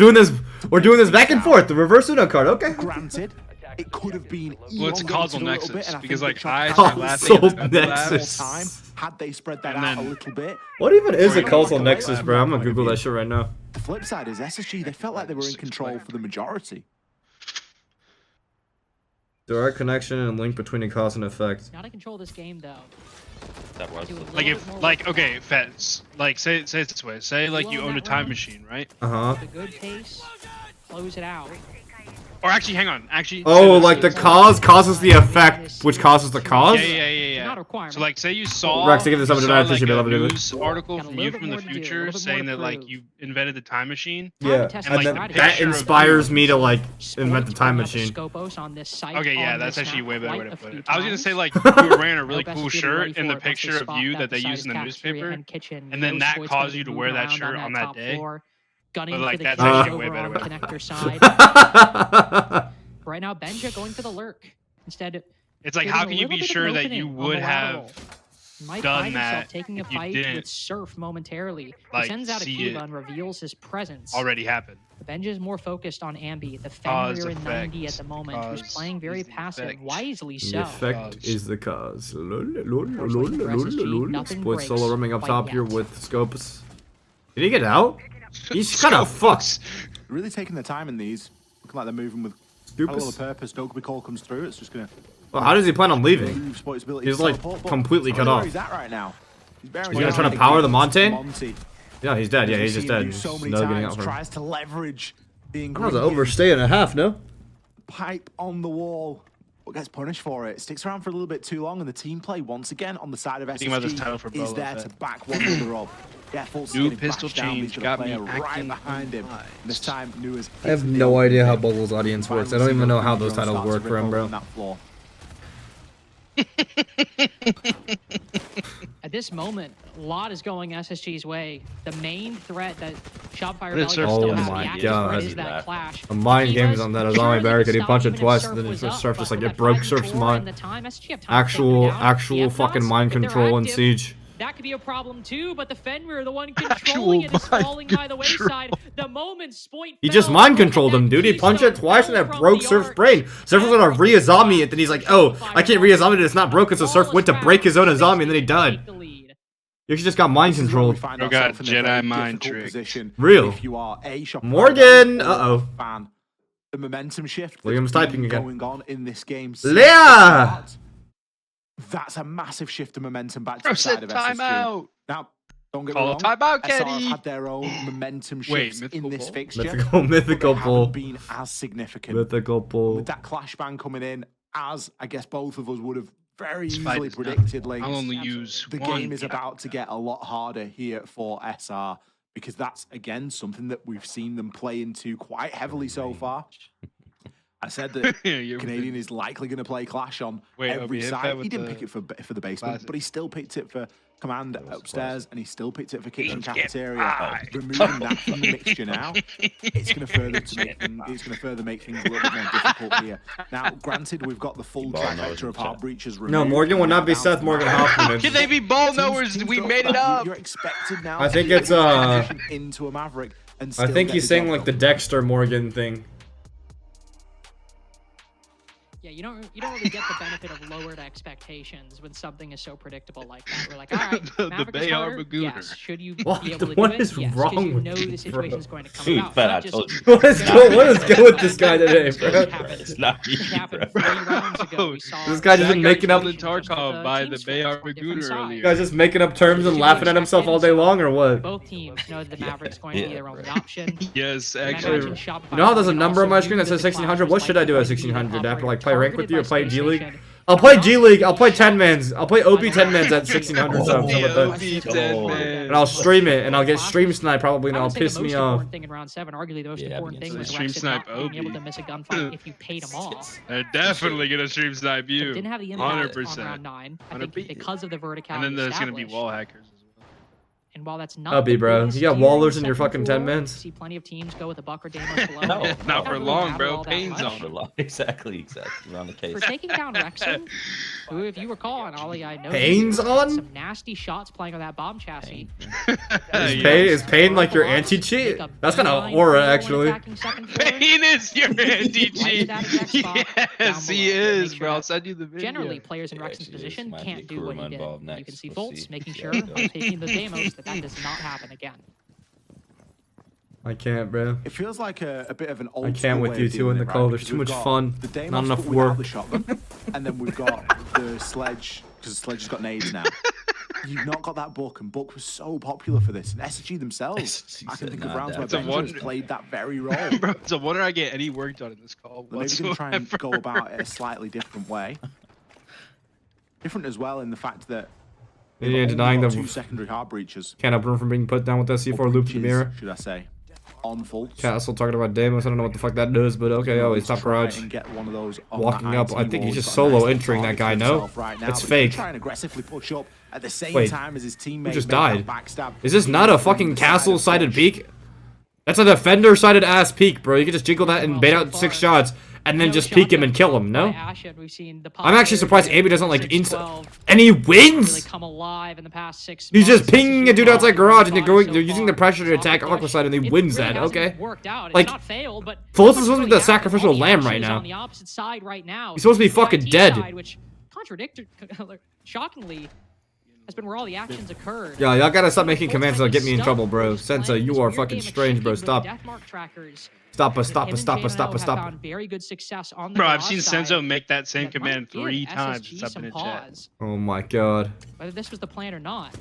doing this back and forth. The reverse Uno card. Okay. Granted, it could have been. Well, it's a causal elongated a little bit, nexus, and I because, think like, the I Shopify start was laughing able at to the get nexus. more time had they spread that And out a then- little bit. What even is a Right. causal nexus, bro? I'm gonna Google that shit right now. The flip side is SSG. They felt like they were in control for the majority. Direct connection and link between a cause and effect. Not in control of this game, though. That was Do a the- little Like bit if, more like, work. okay, Fett, like, say it this way. Say, like, you Blow own a that time round. machine, right? Uh huh. The good pace, close it out. Or actually, hang on. Actually. Oh, like the cause causes the effect, which causes the cause. Yeah. Not a requirement. So, like, say you saw. Rex, I give this up you to saw, Dad, like, appreciate it, a love it, news article Got a from little you bit from the more to do, a future little bit saying more that, to like, prove. you invented the time machine. Yeah, test and my then strategy. that Picture of inspires me to like Spoit's invent the time bringing up machine. Scopos on this site Okay, yeah, on that's this actually a map way better way quite to a put few it. I was gonna times. say, like, you were wearing a really No cool best shirt ready in for the it once they picture of spot you that that they the used in the site is cafeteria newspaper. and kitchen. And then No that Spoit's caused gonna you to be wear moving that around shirt on that top day. floor, gunning But, for like, the that's kills actually a way over better on the way to put connector it. side. Right now, Benja going for the lurk. Instead, It's like, creating how a can you little be bit of sure an that you opening on would the lateral. have Might done find himself that taking a if you fight didn't, with Surf momentarily. like, He sends out a see Kiva it and reveals his presence. already happened? Benja is more focused on Ambi, the Cause, Fenrir in effect, 90 at the moment, who's cause playing very is the passive, effect. wisely The so. effect is the cause. Unfortunately for SSG, nothing Spoit breaks solo roaming up quite top here yet. with Scopus. Did he get out? He's kind of fucked. Really taking the time in these. Looking like they're moving with a lot of Scopus. purpose. Dokkaebi call comes through. It's just gonna. Well, how does he plan on leaving? improve Spoit's ability He's to like teleport, but completely I cut don't know off. where he's at right now. He's gonna try to power the Montaigne? Yeah, he's dead. Yeah, he's just dead. So many No getting times out from him. tries to leverage the That was an ingredient overstay and a half, no? pipe on the wall. But gets punished for it. Sticks around for a little bit too long, and the team play once again on the side of Thinking about this SSG title for is Bolo, there Fett. to back one another up. Yeah, full New getting pistol bashed down. change He's got a got me player right acting behind him. surprised. And this time, New is. I have no idea how Bubble's audience works. I don't even know how those titles work for him, bro. At this moment, a lot is going SSG's way. The main threat that Shopify It's Rebellion Surf still Oh has, the my active God. threat is that clash. A mind game is on that. I was on my Surely barricade. He could punched stop it even if twice, and then was Surf up, just but like with it broke that Surf's 5-4 mind. and the time, SSG have time to take them down. Actual The fucking F-Nots, mind if they're control in active, Siege. That could be a problem too, but the Fenrir, the one controlling it, is mind falling by the wayside. The moment Spoit He just fell, mind that controlled him, dude. He punched it keystone twice and fell it from broke the Surf's arc. brain. Surf was gonna re-Azami it, then he's like, oh, I can't re-Azami it, it's not broken, so Surf went to break his own Azami and then he died. He actually just got mind controlled. Bro got Jedi mind tricked. Real. If you are a Shopify Morgan, or uh-oh. fan, the momentum shift that's William's been typing again. going on in this game. Leah! That's a massive shift of momentum back to Bro the side said of SSG. timeout. Now, don't get Call me a wrong. timeout, SR Kenny. have had their own momentum Wait, shifts mythical in this pull? fixture. Mythical but they pull. haven't been as significant. Mythical pull. With that clash bang coming in, as I guess both of us would have very Spite easily is not- predicted, Links, I'll only use the one game is cat. about to get a lot harder here for SR because that's again something that we've seen them play into quite heavily so far. I said that You're Canadian is likely going to play Clash on Wait, every Obi, hit side. that He with didn't the pick it for the basement, glasses. but he still picked it for command upstairs, and he still picked it for kitchen cafeteria. Removing that from the mixture now, it's going to further make things a little bit more difficult here. Now, granted, we've got the full trifecta of heart breaches removed. No, Morgan will not be Seth Morgan Hoffman. How can they be ball knowers? We made it up. You're expected now. I think it's into a Maverick, and I think he's saying like the Dexter Morgan thing. Yeah, you don't really get the benefit of lowered expectations when something is so predictable like that. We're like, all right, Maverick is harder. Yes. Should you be able to do it? Yes, because you know the situation is going to come about. Fett, I Not told you. just What is good with this guy today, bro? It's not It easy, happened bro. 3 rounds ago. We saw This guy just been making up. the Tarkov by the Bayard Magooner earlier. You guys just making up terms and laughing at himself all day long, or what? Both teams know that the Maverick's going to be their only option. Yes, And I actually. imagine Shopify You know how there's a can number on my also screen that use says the 1600? classes What should I do at like 1600? Do I have to like operate play rank with you or targeted play by G League? Space Station. I'll play G League. I'll play 10 mans. I'll play OP 10 mans at 1600 subs. How about that? And I'll stream it, and I'll get stream snipe probably, and I I'll would say the piss me most off. important thing in round 7, arguably the most important thing was Stream Rex snipe not being able OP. to miss a gunfight if you paid him off. They're definitely gonna stream snipe you. Didn't have the impact on 100%. round 9. I think 100%. because of the verticality And then there's gonna be established. wall hackers as well. And while that's not I'll be, the bro. biggest You got tier wallers in your second fucking 10 floor, mans? See plenty of teams go with a Buck or Damos below. No, It not doesn't for really long, matter bro. all that Pain's much. on. Exactly. We're on the case. For taking down Wrexham, who, if you recall on Ollie, I know Pain's on? some nasty shots playing on that bomb chassis. Is Pain like your anti-cheat? That's kind of aura, actually. Pain is your anti-cheat. Yes, he is, bro. I'll send you the video. Generally, players in Yeah, Wrexham's actually, position might can't be do what he Kuruma did. involved You next. can see We'll Fultz see. making See sure how it goes. taking the demos that does not happen again. I can't, bro. It feels like a bit of an old I can't school with way you of two doing in the it, right? cold. There's Because too we've much got fun. the Damos, Not enough but without work. the shotgun, and then we've got the Sledge, because the Sledge has got nades now. You've not got that Buck, and Buck was so popular for this. And SSG themselves, I can think of rounds where It's a Benja's wonder- played that very role. Bro, it's a wonder I get any work done in this call But maybe we can try and whatsoever. go about it a slightly different way. Different as well in the fact that they've Yeah, only denying got the 2 secondary heart breaches. can't help him from being put down with that C4 loop to the Breaches, mirror. should I say? On full. Castle talking about Damos. I don't know what the fuck that does, but okay. Oh, he's top garage. And get one of those on Walking that up. I IT think he's wall. just He's got a solo nice entering that target guy, for no? himself right now, It's but he's fake. trying to aggressively push up at the same Wait, time as his teammate. just made that died? backstab. Is this not a fucking castle-sided peak? That's a defender-sided ass peak, bro. You can just jiggle that and bait out 6 shots, and then just peek him and kill him, no? I'm actually surprised Amy doesn't like insta. And he wins? Come alive in the past 6 He's months. just pinging a dude outside garage, and So they're using the far. pressure to Solid attack push. Aqua side, and he It wins really that, hasn't okay? Worked out. It's Like, not failed, but Fultz is look supposed to be where the they are. sacrificial All the lamb action right is now. on the opposite side right now. He's supposed to be The fucking IT dead. side, which shockingly has been where all the actions occurred. Yeah, y'all gotta stop making Fultz commands has that'll get been me in stuck trouble, bro. with Sensa, playing you this are weird fucking game of strange, bro. chicken with Stop. Deathmark trackers. Stop us, stop Him us, and stop us, stop JMO us, have stop. found very good success on the Bro, I've garage seen side Senzo make that same that command might give 3 times SSG since I've been in some chat. pause. Oh my god. Whether this was the plan or not.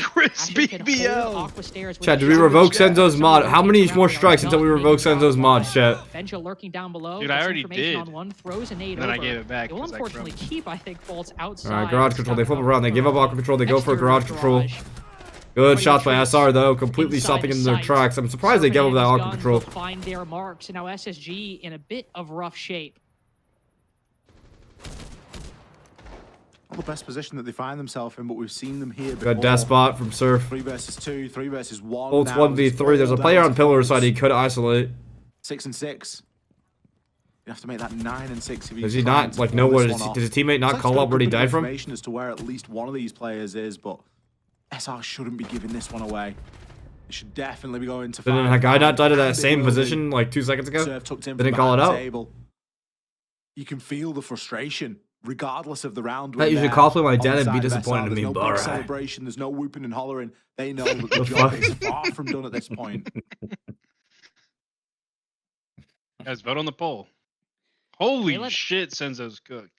Crispy Ashen can hold BL. Aqua stairs with Chat, a did we shot. revoke chat. Senzo's mod? How many Someone more rotates strikes around until we not revoke making Senzo's round mod, one. chat? Benja lurking down below. Dude, I gets already information did. On one, throws a nade And then I over. gave it back It will 'cause I unfortunately crumbled. keep, I think, Fultz outside. Alright, garage control. They flip around. They give up aqua control. They go for Exterior garage control. garage. Good shots by retreats SR, though. Completely inside stopping the in their site. tracks. I'm surprised they gave up that Serpent and aqua his control. guns will find their marks, and now SSG in a bit of rough shape. Not the best position that they find themselves in, but we've seen them here before. Good death spot from Surf. 3 versus 2, 3 versus 1. Fultz now. 1v3. There's a It's player all on pillar down side he to could isolate. 6 and 6. You have to make that 9 and 6 if you Does he try not, and like, pull know where this his, one off. does his teammate not It's call got up where he good died from? information as to where at least one of these players is, but SR shouldn't be giving this one away. They should definitely be going to Didn't a guy not die to that same position like 2 seconds ago? Serve tucked in Didn't from call it behind out? the table. You can feel the frustration, regardless of the round. That usually cosplay my dad and be disappointed in me, There's but no big alright. celebration. There's no whooping and hollering. They know that the The job fuck? is far from done at this point. Guys, vote on the poll. Holy They let- shit, Senzo's cooked.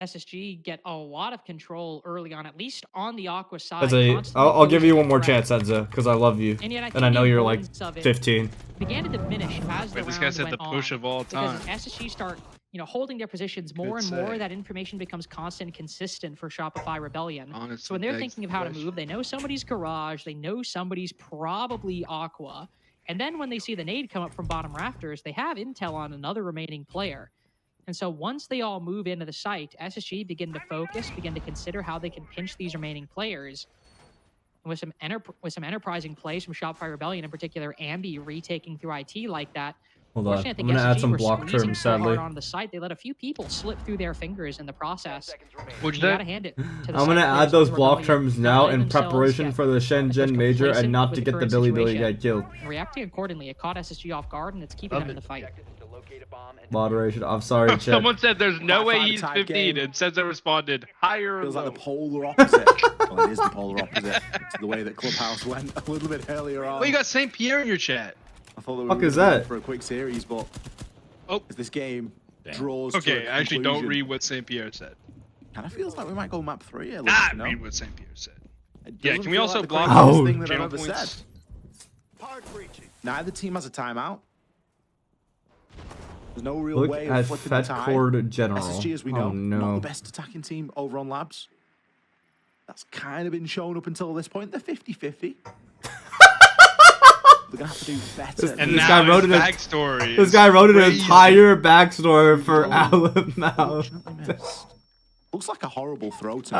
SSG get a lot of control early on, at least on the Aqua side. That's a, constantly I'll give you pushing one more threat. chance, Senza, because I love you. And yet I And think I know the you're like importance of it 15. began to diminish as the Wait, this round guy said went the push on. of all time. Because as SSG start, holding their positions more Good and more, say. that information becomes constant and consistent for Shopify Rebellion. Honestly, So when they're begs thinking the of how to question. move, they know somebody's garage, they know somebody's probably Aqua. And then when they see the nade come up from bottom rafters, they have intel on another remaining player. And so once they all move into the site, SSG begin to focus, begin to consider how they can pinch these remaining players. And with some enterprising plays from Shopify Rebellion, in particular, Ambi retaking through IT like that. Hold on, I'm gonna add some block terms, sadly. On the site, they let a few people slip through their fingers in the process. Would you gotta hand it to the I'm gonna add those block terms now in preparation for the Shenzhen just major and not to with the get the current Billy situation. get killed. And reacting accordingly, it caught SSG off guard and it's keeping them in the fight. Moderation. I'm sorry, chat. Someone said there's no way Five he's tie 15, game. and Senza responded higher. Feels or like the low. polar opposite. Well, it is the polar opposite to the way that Clubhouse went a little bit earlier on. Well, you got St. Pierre in your chat. I thought they Fuck were is really that? good for a quick series, but as this game draws to Okay, a I actually don't conclusion, read what St. Pierre said. kind of feels like we might go map 3 here. Ah, no? read what St. Pierre said. It Yeah, doesn't can we feel also like the block craziest Oh, thing that I've channel ever points? said. Neither team has a timeout. There's no real Look way at of flipping the Fett tide. Cord General. SSG, as we Oh know, not no. the best attacking team over on Labs. That's kind of been shown up until this point. They're 50-50. They're gonna have to do better. And This now guy wrote his it in- backstory. This is guy wrote an crazy. entire backstory for Alamouth. Unfortunately missed. Looks like a horrible throw to me.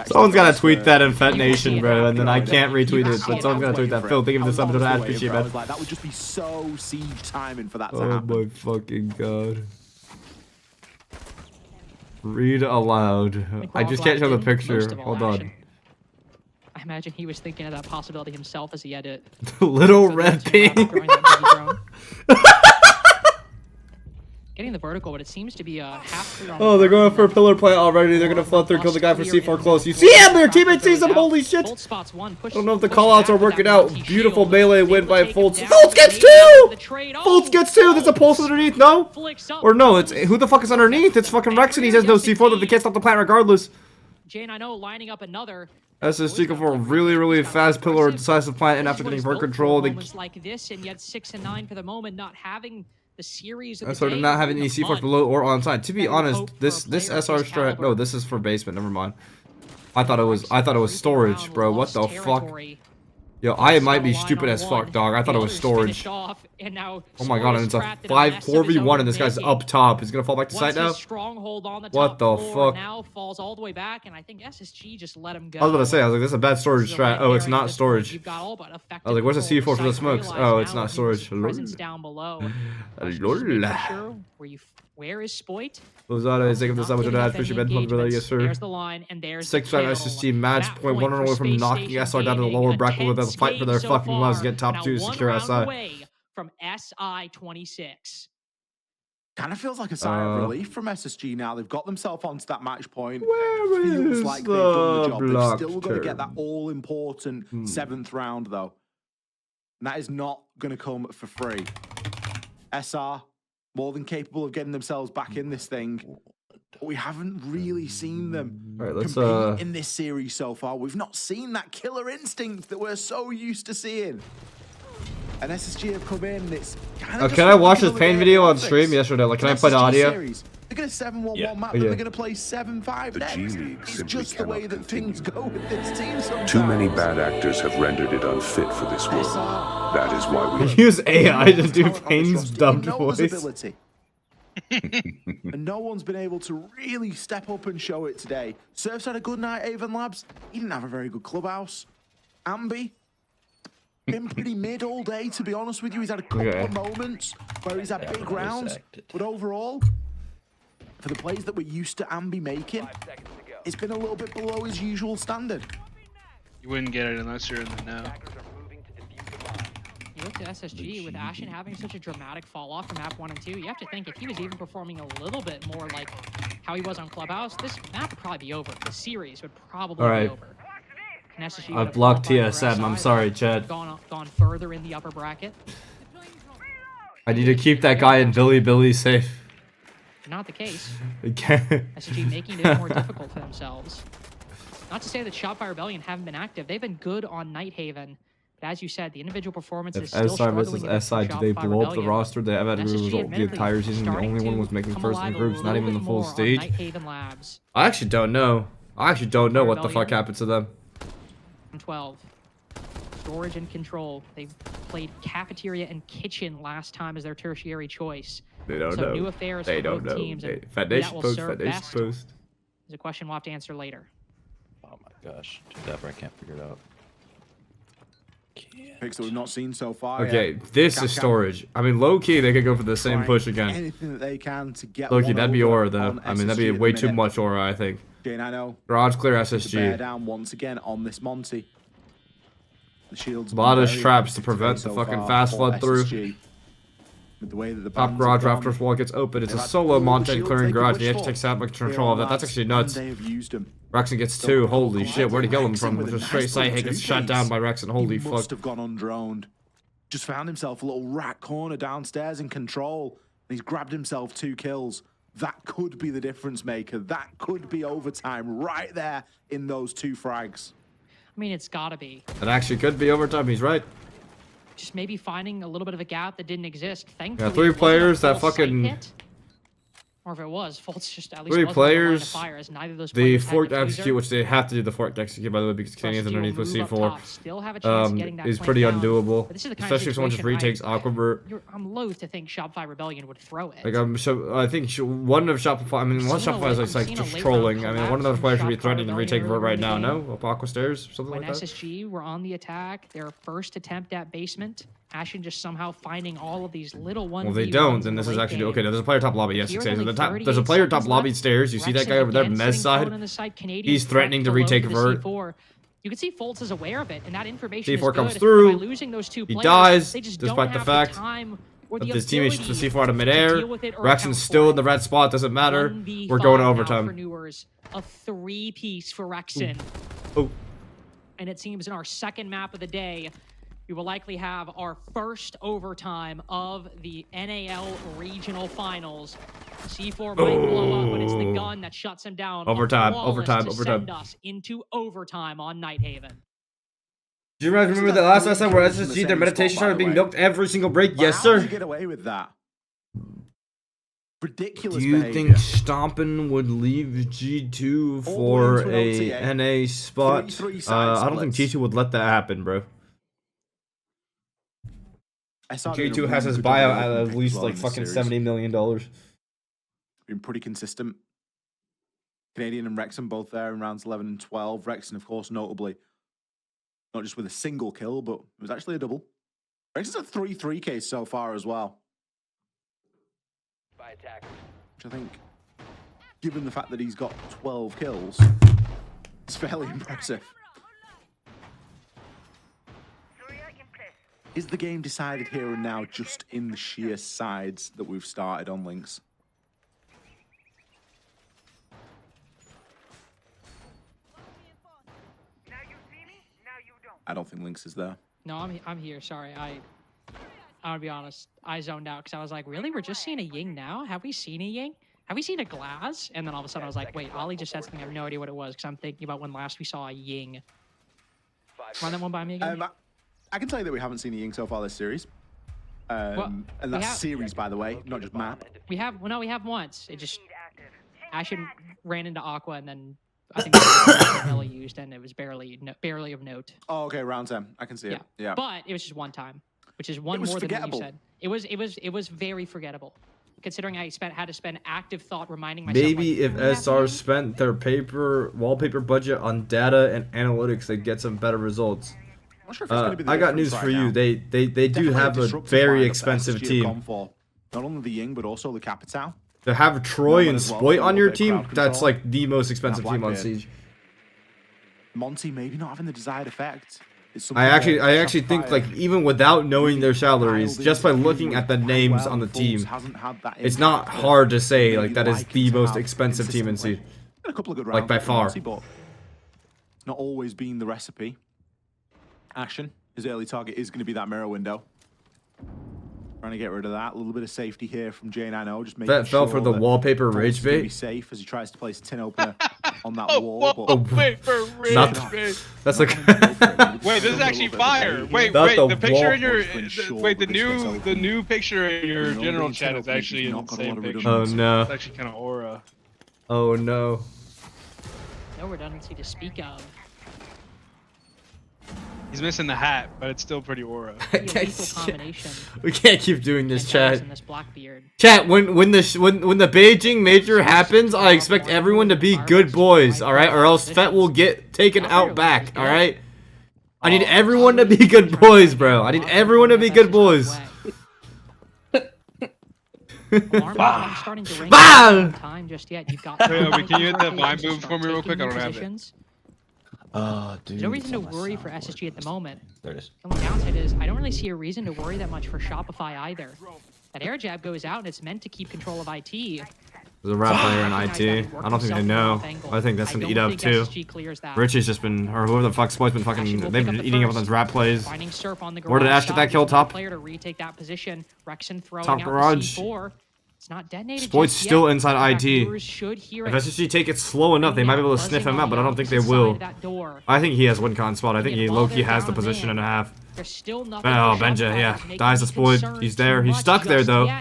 Someone's gotta tweet that in Fett Nation, bro, and then I can't retweet it, but someone's gotta tweet that. Phil, thank you for the sub to the ad, appreciate it, man. Like, that would just be so siege timing for that to Oh happen. my fucking god. Read aloud. I just can't show the picture. Hold on. I imagine he was thinking of that possibility himself as he had it. Little red ping. Getting the vertical, but it seems to be a half clear on Oh, they're going for a pillar plant already. They're gonna flood through, kill the guy for C4 close. You see him? Their teammate sees him. Holy shit! I don't know if the callouts are working out. Beautiful melee win by Fultz. Fultz gets two! Fultz gets two! There's a pulse underneath, no? Or no, it's who the fuck is underneath? It's fucking Rex and he has no C4, but they can't stop the plant regardless. Jane, I know, lining up another. SSG go for a really fast pillar decisive plant, and after getting vert control, they like this, and yet 6 and 9 for the moment, not having the series. so they're not having any C4 below or on side. To be honest, this SR strat. No, this is for basement. Never mind. I thought it was storage, bro. What the fuck? Yo, I might be stupid as fuck, dog. I thought it was storage. Oh my god, and it's a 4v1 and this guy's up top. He's gonna fall back to site now? What the fuck? Now falls all the way back, and I think SSG just let him go. I was about to say, I was like, this is a bad storage strat. Oh, it's not storage. I was like, where's the C4 for the smokes? Oh, it's not storage. Presence down below. Where is Spoit? Lozada is taking this up with an ad for yes, sir. There's the line, and there's 6-5 SSG match point 1 away from knocking SR down to the lower bracket with a fight for their fucking lives to get top 2 secure SI. From SI 26. Kind of feels like a sigh of relief from SSG now. They've got themselves onto that match point. Where Feels is like they've done the the job. They've block still got to get that term? all-important 7th round, though. And that is not going to come for free. SR, more than capable of getting themselves back in this thing. But we haven't really seen them All right, let's compete in this series so far. We've not seen that killer instinct that we're so used to seeing. And SSG have come in, and it's kind of can I watch this pain video on stream? Yes or no? Like, can I play the audio? They're going to 7-1-1 map, Yeah. they're going to play 7-5 The next. G League It's simply just the way cannot that things go with this team sometimes. Too many bad actors have rendered it unfit for this world. That is why we Use AI to do Pain's dubbed voice. Ability. And no one's been able to really step up and show it today. Surf's had a good night, Avon Labs. He didn't have a very good clubhouse. Ambi, been pretty mid all day, to be honest with you. He's had a couple of moments where he's had big rounds. But overall, for the plays that we're used to Ambi making, it's been a little bit below his usual standard. You wouldn't get it unless you're in the know. You look at SSG with Ashen having such a dramatic fall off from map 1 and 2. You have to think if he was even performing a little bit more like how he was on Clubhouse, this map would probably be over. The series would probably be over. And SSG I blocked TSM. I'm sorry, Chad. Gone further in the upper bracket. I need to keep that guy in Billy safe. Not the case. Okay. SSG making it more difficult for themselves. Not to say that Shopify Rebellion haven't been active. They've been good on Night Haven. But as you said, the individual performance is still SR versus struggling. SI, do they blow up the roster? They have had a good result the entire season. The only one was making first in groups, not even the full stage. I actually don't know. I actually don't know what the fuck happened to them. 12. storage and control. They played cafeteria and kitchen last time as their tertiary choice. They don't so know. new affairs They for don't both know. teams. And Foundation that will post. serve Foundation best post. is a question we'll have to answer later. Oh my gosh. Deborah, I can't figure it out. Picks that we've not seen so far. Okay, yet. this Cap is Cam storage. I mean, low key, they could go for the same trying push again. Anything that they can to get Low key, one that'd be over aura though. on I mean, that'd be SSG at way the too minute. much aura, I think. J9O Garage clear to bear SSG. down once again on this Monty. The shields. A lot of very traps to effective prevent the so fucking far fast for flood through. SSG. With the way that the Top bans garage have gone, raptors wall gets open. It's a they've had solo all the Monty shields clearing they could garage. wish The Edge for. takes out like Here control on of that. That's actually and nuts. They have used them. Rexon gets 2. Holy shit, where'd he kill him from? With a Just straight nice sight hit little gets shot two-piece. down by Rexon. Holy He fuck. must have gone undroned. Just found himself a little rat corner downstairs in control. And he's grabbed himself 2 kills. That could be the difference maker. That could be overtime right there in those 2 frags. I mean, it's gotta be. That actually could be overtime. He's right. Just maybe finding a little bit of a gap that didn't exist. Thankfully, Yeah, 3 it wasn't a players that full sight fucking. hit. Or if it was, Fultz just at least 3 wasn't on the line of players. fire, as neither of those The players had forked diffuser. execute, which they have to do the forked execute by the way because Canadians SSG will underneath with move up C4, top, still have a chance of getting that is flank pretty down. undoable. But this is the kind of Especially if someone just situation, retakes right? Aquabert. I'm loath to think Shopify Rebellion would throw it. Like I think one of Shopify. I mean, one Seen a Shopify is late- like seen a just late trolling. round I mean, one of collapse those from players should be Shopify threatening to retake Rebellion Vert right earlier in now. the No, up Aqua Stairs, something When like that. SSG were on the attack, their first attempt at basement, Ashen just somehow finding all of these little ones. Well, they don't, and this is actually okay. There's a player top lobby. Yes, Here okay. with So only the top, 38 there's a player top seconds lobby left. stairs. You see that Rexon guy over there, again Mez sitting prone side. on the side. Canadians He's threatening to below retake the Vert. C4. You can see Fultz is aware of it, and that information C4 is comes good. through. By losing those 2 He players, dies, they just despite don't the have fact time or But the his teammate shoots the C4 out of ability midair. to deal with it or Rexon's still in the red spot. Doesn't matter. 1v5 We're going to now overtime. For Newers, a 3-piece for Rexon. Oh. And it seems in our second map of the day, we will likely have our first overtime of the NAL regional finals. C4 might blow up, but it's the gun that shuts him down. Overtime, Flawless overtime, to overtime. Send us into overtime on Nighthaven. Do you guys remember the last time where SSG, their meditation started being milked every single break? Yes, How did sir. you get away with that? Ridiculous Do you behavior. think Stompin would leave G2 All for wins with a OTA. NA spot? 3-3 side I don't think splits. G2 would let that happen, bro. SR doing a G2 really has his good job buyout of at opening at picks least well like in this fucking series. $70 million. Been pretty consistent. Canadian and Wrexham both there in rounds 11 and 12. Wrexham, of course, notably, not just with a single kill, but it was actually a double. Wrexham's a 3-3 case so far as well. Which I think, given the fact that he's got 12 kills, it's fairly impressive. Is the game decided here and now just in the sheer sides that we've started on Lynx? I don't think Lynx is there. No, I'm here. Sorry, I'm gonna be honest. I zoned out because I was like, really? We're just seeing a Ying now? Have we seen a Ying? Have we seen a Glass? And then all of a sudden I was like, wait, Ollie just said something. I have no idea what it was because I'm thinking about when last we saw a Ying. Run that one by me again. I can tell you that we haven't seen a Ying so far this series. And that's series, by the way, not just map. We have, well, no, we have once. It just, Ashen ran into Aqua and then I think Vanilla used and it was barely of note. Oh, okay, round 10. I can see it. Yeah. But it was just one time, which is one was more forgettable. than what you said. It was very forgettable. Considering I had to spend active thought reminding myself. Maybe like, if "Oh, that SR Ying?" spent their wallpaper budget on data and analytics, they'd get some better results. I'm not sure if it's gonna be the I got difference news right for you. now. They do Definitely have a disruptive very lineup that expensive SSG have team. gone for. Not only the Ying, but also the Capital. To have Troy and as well, Spoit so on your a bit of team, crowd that's control. like the most expensive team on Blackbeard. Siege. Monty maybe not having the desired effect. It's I something that actually think Shopify like even without knowing their salaries, dialed just by into looking at the names well, on the Fultz team, hasn't had that it's impact not that hard to say like maybe that is like the him to most have expensive team in Siege. consistently. Had a couple of good Like, rounds by with far. Monty, but it's not always been the recipe. Ashen, his early target is going to be that mirror window. Trying to get rid of that. A little bit of safety here from J9O. Just making That fell for the that wallpaper Fultz rage is gonna bait. Be safe as he tries to place a tin opener on that wall. But Wallpaper Not ridge, man. That's like Wait, this is actually fire. Wait, Not wait, the the picture in your wall. wait, the new picture in your No, general these chat is penalties actually have an not got a lot insane of picture. oh no, It's actually kind of aura. oh no. No redundancy to speak of. He's missing the hat, but it's still pretty aura. We can't keep doing this, chat. This Blackbeard. Chat, when the Beijing major happens, I expect everyone to be good boys, all right, or else Fett will get taken out back, all right. I need everyone to be good boys, bro. I need everyone to be good boys. Starting to ring time just yet. You've got Wait, can you hit that vine boom for me real quick? I don't have it. Dude. There's no reason to worry for SSG at the moment. There it is. The only downside is I don't really see a reason to worry that much for Shopify either. That air jab goes out and it's meant to keep control of IT. There's a rap player in IT. I don't think they know. I think that's gonna eat up too. Richie's just been, or whoever the fuck Spoit's been fucking, they've been eating up on those rap plays. Where did Ash get that kill? Top? Top garage. It's not detonated. Spoit's still inside IT. If SSG take it slow enough, they might be able to sniff him out, but I don't think they will. I think he has win con spot. I think he low-key has the position and a half. Oh, Benja, yeah. Dies to Spoit. He's there. He's stuck there, though.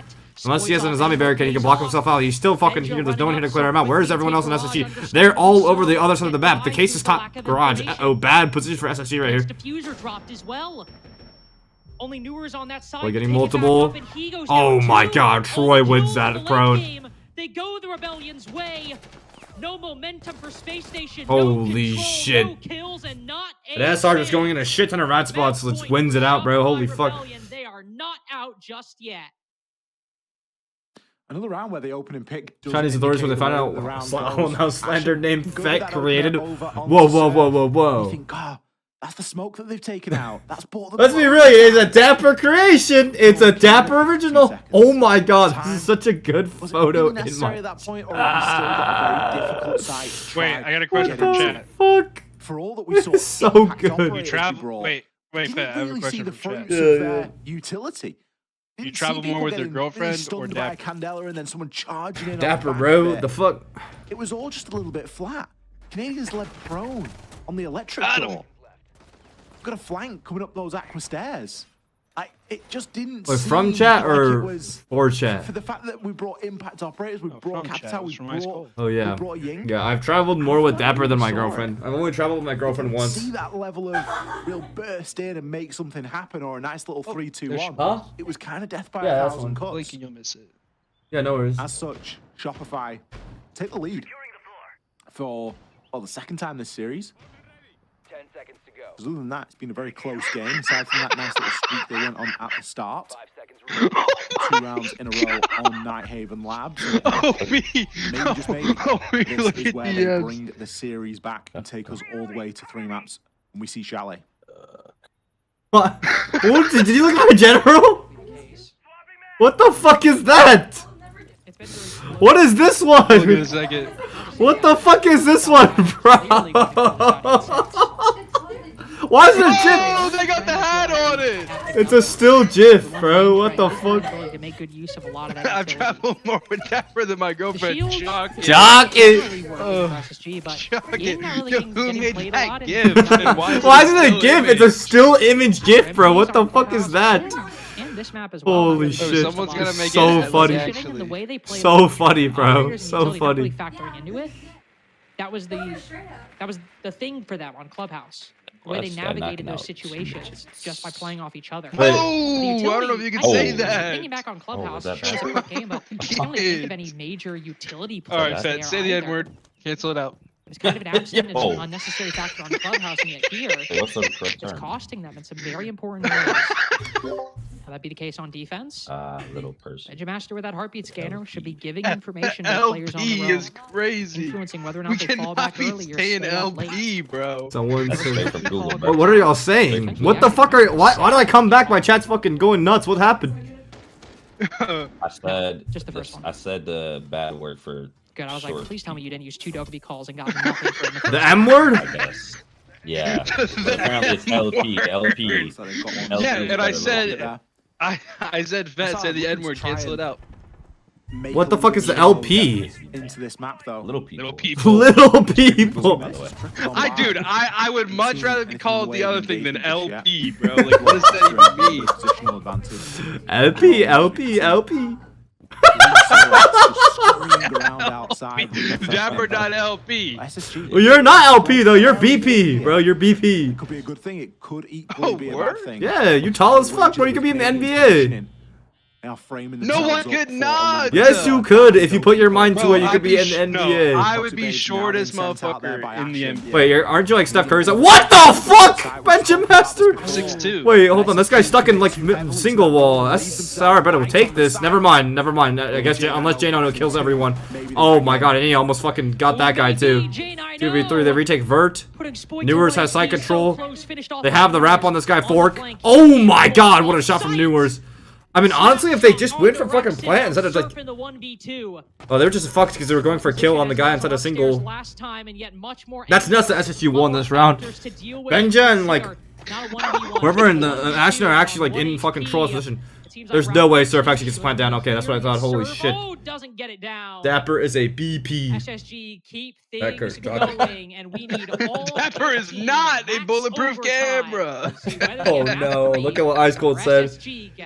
Unless he has a zombie barricade, he can block himself out. He's still fucking here. There's no one here to clear him out. Where is everyone else in SSG? They're all over the other side of the map. The case is top garage. Uh-oh, bad position for SSG right here. Diffuser dropped as well. Only Newer's on that side. We're getting multiple. Oh my god, Troy wins that prone. They go the Rebellion's way. No momentum for Space Station. Holy no shit. No kills and not that SR just going in a shit ton of rat spots. Let's wins it out, bro. Holy fuck. They are not out just yet. Another round where the opening pick. Chinese authorities when they find out how slander named Fett created. Whoa, whoa, whoa, whoa, whoa. You think, oh, that's the smoke that they've taken out. That's bought them. Let's be real. It's a dapper creation. It's a dapper original. Oh my god, this is such a good photo. In my... that point, or still got a very difficult site. Wait, I got a question from chat. Fuck. For all that we saw, so good. You travel. Wait, Fett, I have a question from chat. Their utility. You travel more with your girlfriend or Dapper? Candela and then someone charging in. Dapper, bro. The fuck. It was all just a little bit flat. Canadians led prone on the electric door. Got a flank coming up those Aqua stairs. It just didn't. Wait, from chat or like for chat? For the fact that we brought impact operators, we brought Capital, we brought. Oh yeah. We brought Ying. Yeah, I've traveled more with Dapper than my girlfriend. I've only traveled with my girlfriend once. See that level of real burst in and make something happen, or a nice little 3-2-1. Huh? It was kind of death by 1,000 cuts. Blinking, you'll miss it. Yeah, no worries. As such, Shopify take the lead for the second time this series. 10 seconds to go. Other than that, it's been a very close game. Aside from that nice little streak they went on at the start. 5 seconds. 2 rounds in a row on Nighthaven Labs. Me. Maybe just maybe Me. this Look is at where the they ads. bring the series back and take us all the way to 3 maps. And we see Chalet. What? Did you look at my general? What the fuck is that? What is this one? What the fuck is this one, bro? Why is it a GIF? Oh, they got the hat on it! It's a still GIF, bro. What the fuck? To make good use of a lot of that I've traveled more with Dapper than my girlfriend. Jock it. Jock it! Jock it. Yo, who made that GIF? Why is it a GIF? It's a still image GIF, bro. What the fuck is that? This map as well. Holy shit. Someone's gonna make so it funny. So funny, bro. So funny. Factoring into it. That was the thing for them on Clubhouse. The way they navigated those situations just by playing off each other. Oh, I don't know if you can say that. Thinking back on Clubhouse, sure, it's a quick game, but I can't really think of any major utility players. Alright, Fett, say the N-word. Cancel it out. It was kind of an absent and an unnecessary factor on Clubhouse, and yet here, it's costing them in some very important ways. Will that be the case on defense? Little person. Master with that heartbeat scanner should be giving information to players on the road. is crazy. Influencing whether or not they fall back early or stay in stay up late. LP, bro. Someone said, from Google, bro. what are y'all saying? What the fuck are you, why did I come back? My chat's fucking going nuts. What happened? I said Just the first one. I said the bad word for Good. I was short. like, please tell me you didn't use 2 Dogby calls and got nothing for it. The M word? I guess. Yeah. Apparently it's LP. Yeah, and I said, I said Fett said the N-word. Cancel it out. What the fuck is the LP? Into this map though. Little people. Little people. Little people. Dude, I would much rather be called the other thing than LP, bro. Like, what does that even mean? Positional advantage. LP, LP, LP. Dapper.LP. SSG. Well, you're not LP though. You're BP, bro. You're BP. It could be a good thing. It could equally be a bad thing. Yeah, you tall as fuck, bro. You could be in the NBA. No one could not. Yes, you could. If you put your mind to it, you could be in the NBA. No, I would be shortest motherfucker in the NBA. Wait, aren't you like Steph Curry's like, what the fuck? Benjamin Master? 6'2". Wait, hold on. This guy's stuck in like single wall. That's alright, better we'll take this. Never mind. I guess unless J9 kills everyone. Oh my god, and he almost fucking got that guy too. 2v3, they retake Vert. Newers has side control. They have the wrap on this guy, Fork. Oh my god, what a shot from Newers. I mean, honestly, if they just went for fucking plant instead of like, oh, they were just fucked because they were going for a kill on the guy instead of single. That's nuts that SSG won this round. Benja and like whoever in the Ashen are actually like in fucking troll position. There's no way Surf actually gets the plant down. Okay, that's what I thought. Holy shit. Dapper is a BP. SSG keep things going, and we need all Dapper is not a bulletproof camera. Oh no, look at what Ice Cold said.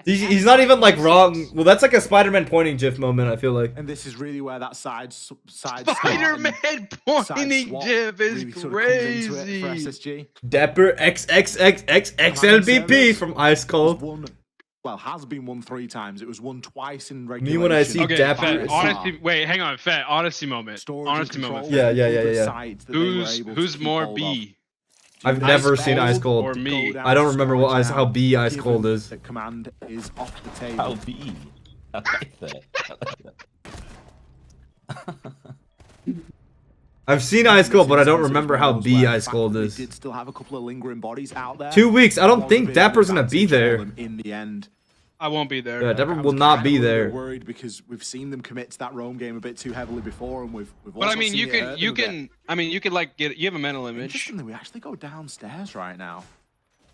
He's not even like wrong. Well, that's like a Spider-Man pointing GIF moment, I feel like. And this is really where that side Spider-Man pointing GIF is crazy. Dapper XXXXXLBP from Ice Cold. Well, has been won 3 times. It was won twice in regulation. Me when I see Dapper. Fett, honesty, wait, hang on, Fett. Honesty moment. Honesty moment. Yeah. Who's more B? I've never seen Ice Cold. Or me? I don't remember how B Ice Cold is. The command is off the table. How B? I like that. I've seen Ice Cold, but I don't remember how B Ice Cold is. Did still have a couple of lingering bodies out there. 2 weeks. I don't think Dapper's gonna be there. In the end, I won't be there. Yeah, Dapper will not be there. Worried because we've seen them commit to that roam game a bit too heavily before, and we've. But I mean, you can. I mean, you could like get. You have a mental image. Interestingly, we actually go downstairs right now.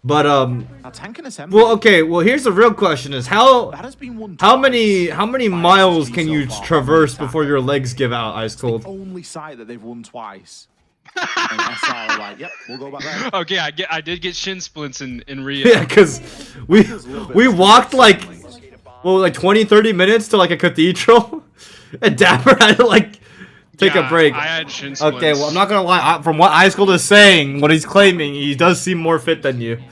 But Now, tank and assembly. well, okay. Well, here's the real question: is how That has been won how twice many by miles SSG can so you far. traverse before your legs give out? Ice The Cold. only site that they've won twice. And SR are like, yep, we'll go back there. Okay, I did get shin splints in Rio. Yeah, because we walked like 20-30 minutes to like a cathedral, and Dapper had to like take a break. I had shin splints. Okay, well, I'm not gonna lie. From what Ice Cold is saying, what he's claiming, he does seem more fit than you.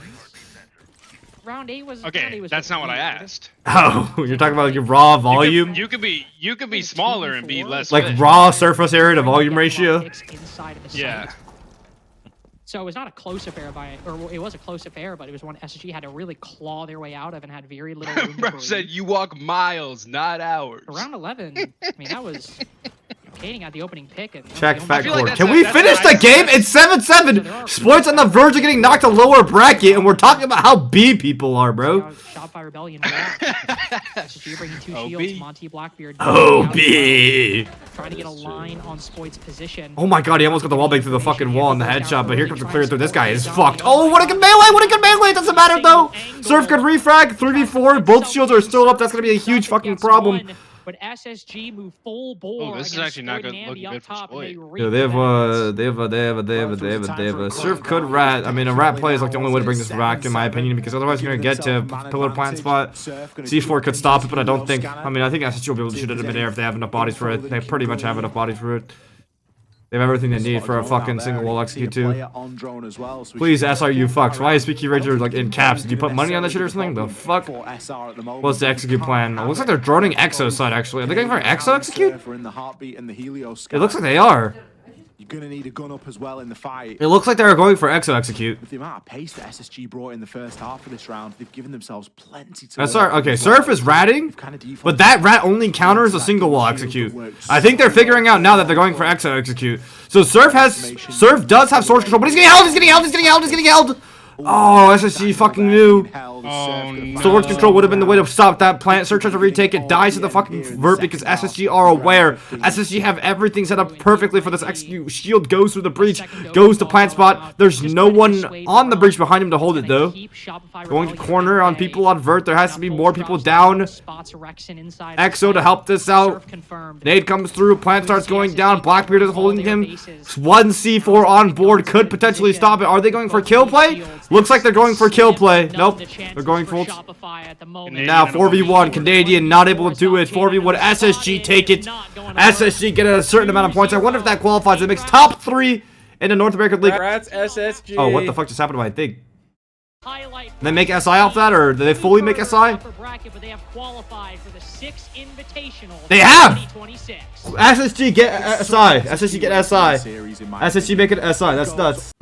Round 8 was Okay, that's not what I asked. Oh, you're talking about like your raw volume, You could be smaller and be less like fit. raw surface area to volume ratio. Inside of the Yeah. site. So it was not a close affair or it was a close affair, but it was one SSG had to really claw their way out of and had very little room to Bro breathe. said you walk miles, not hours. Around 11, I mean, that was Kating at the opening pick. And Check Fat feel like Core. that's Can a- we that's finish a the nice game? test. It's 7-7. Spoit's on the verge of getting knocked to lower bracket, and we're talking about how B people are, bro. Shot by Rebellion. SSG bringing 2 shields. Monty Blackbeard. OB. Trying to get a line on Spoit's position. Oh my god, he almost got the wall bang through the fucking wall in the headshot, but here comes the clear through. This guy is fucked. Oh, what a good melee! What a good melee! It doesn't matter though. Surf could refrag 3v4. Both shields are still up. That's gonna be a huge fucking problem. But SSG move full bore. Oh, this is actually not good, looking good for Spoit. Yeah, they have a Surf could rat. I mean, a rat play is like the only way to bring this back, in my opinion, because otherwise you're gonna get to pillar plant spot. C4 could stop it, but I don't think. I mean, I think SSG will be able to shoot it in midair if they have enough bodies for it. They pretty much have enough bodies for it. They have everything they need for a fucking single wall execute too. Please, SRU fucks. Why is Speaky Ranger like in caps? Did you put money on this shit or something? The fuck? What's the execute plan? It looks like they're droning Exo side actually. Are they going for Exo execute? It looks like they are. You're gonna need a gun up as well in the fight. It looks like they're going for Exo execute. With the amount of pace that SSG brought in the first half of this round, they've given themselves plenty to. That's okay. Surf is ratting, but that rat only counters a single wall execute. I think they're figuring out now that they're going for Exo execute. So Surf does have source control, but he's getting held. Oh, SSG fucking knew. Oh, no. Sword control would have been the way to stop that plant. Search tries to retake it, dies to the fucking vert because SSG are aware. SSG have everything set up perfectly for this execute. Shield goes through the breach, goes to plant spot. There's no one on the breach behind him to hold it though. Going to corner on people on vert. There has to be more people down. Exo to help this out. Nade comes through. Plant starts going down. Blackbeard is holding him. 1 C4 on board could potentially stop it. Are they going for kill play? Looks like they're going for kill play. Nope. They're going for now 4v1. Canadian not able to do it. 4v1. SSG take it. SSG get a certain amount of points. I wonder if that qualifies. It makes top 3 in the North American League. Congrats, SSG. Oh, what the fuck just happened to my thing? They make SI off that, or do they fully make SI? They have! SSG get SI. SSG get SI. SSG make it SI. That's nuts.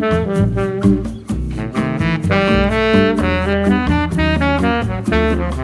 Bye.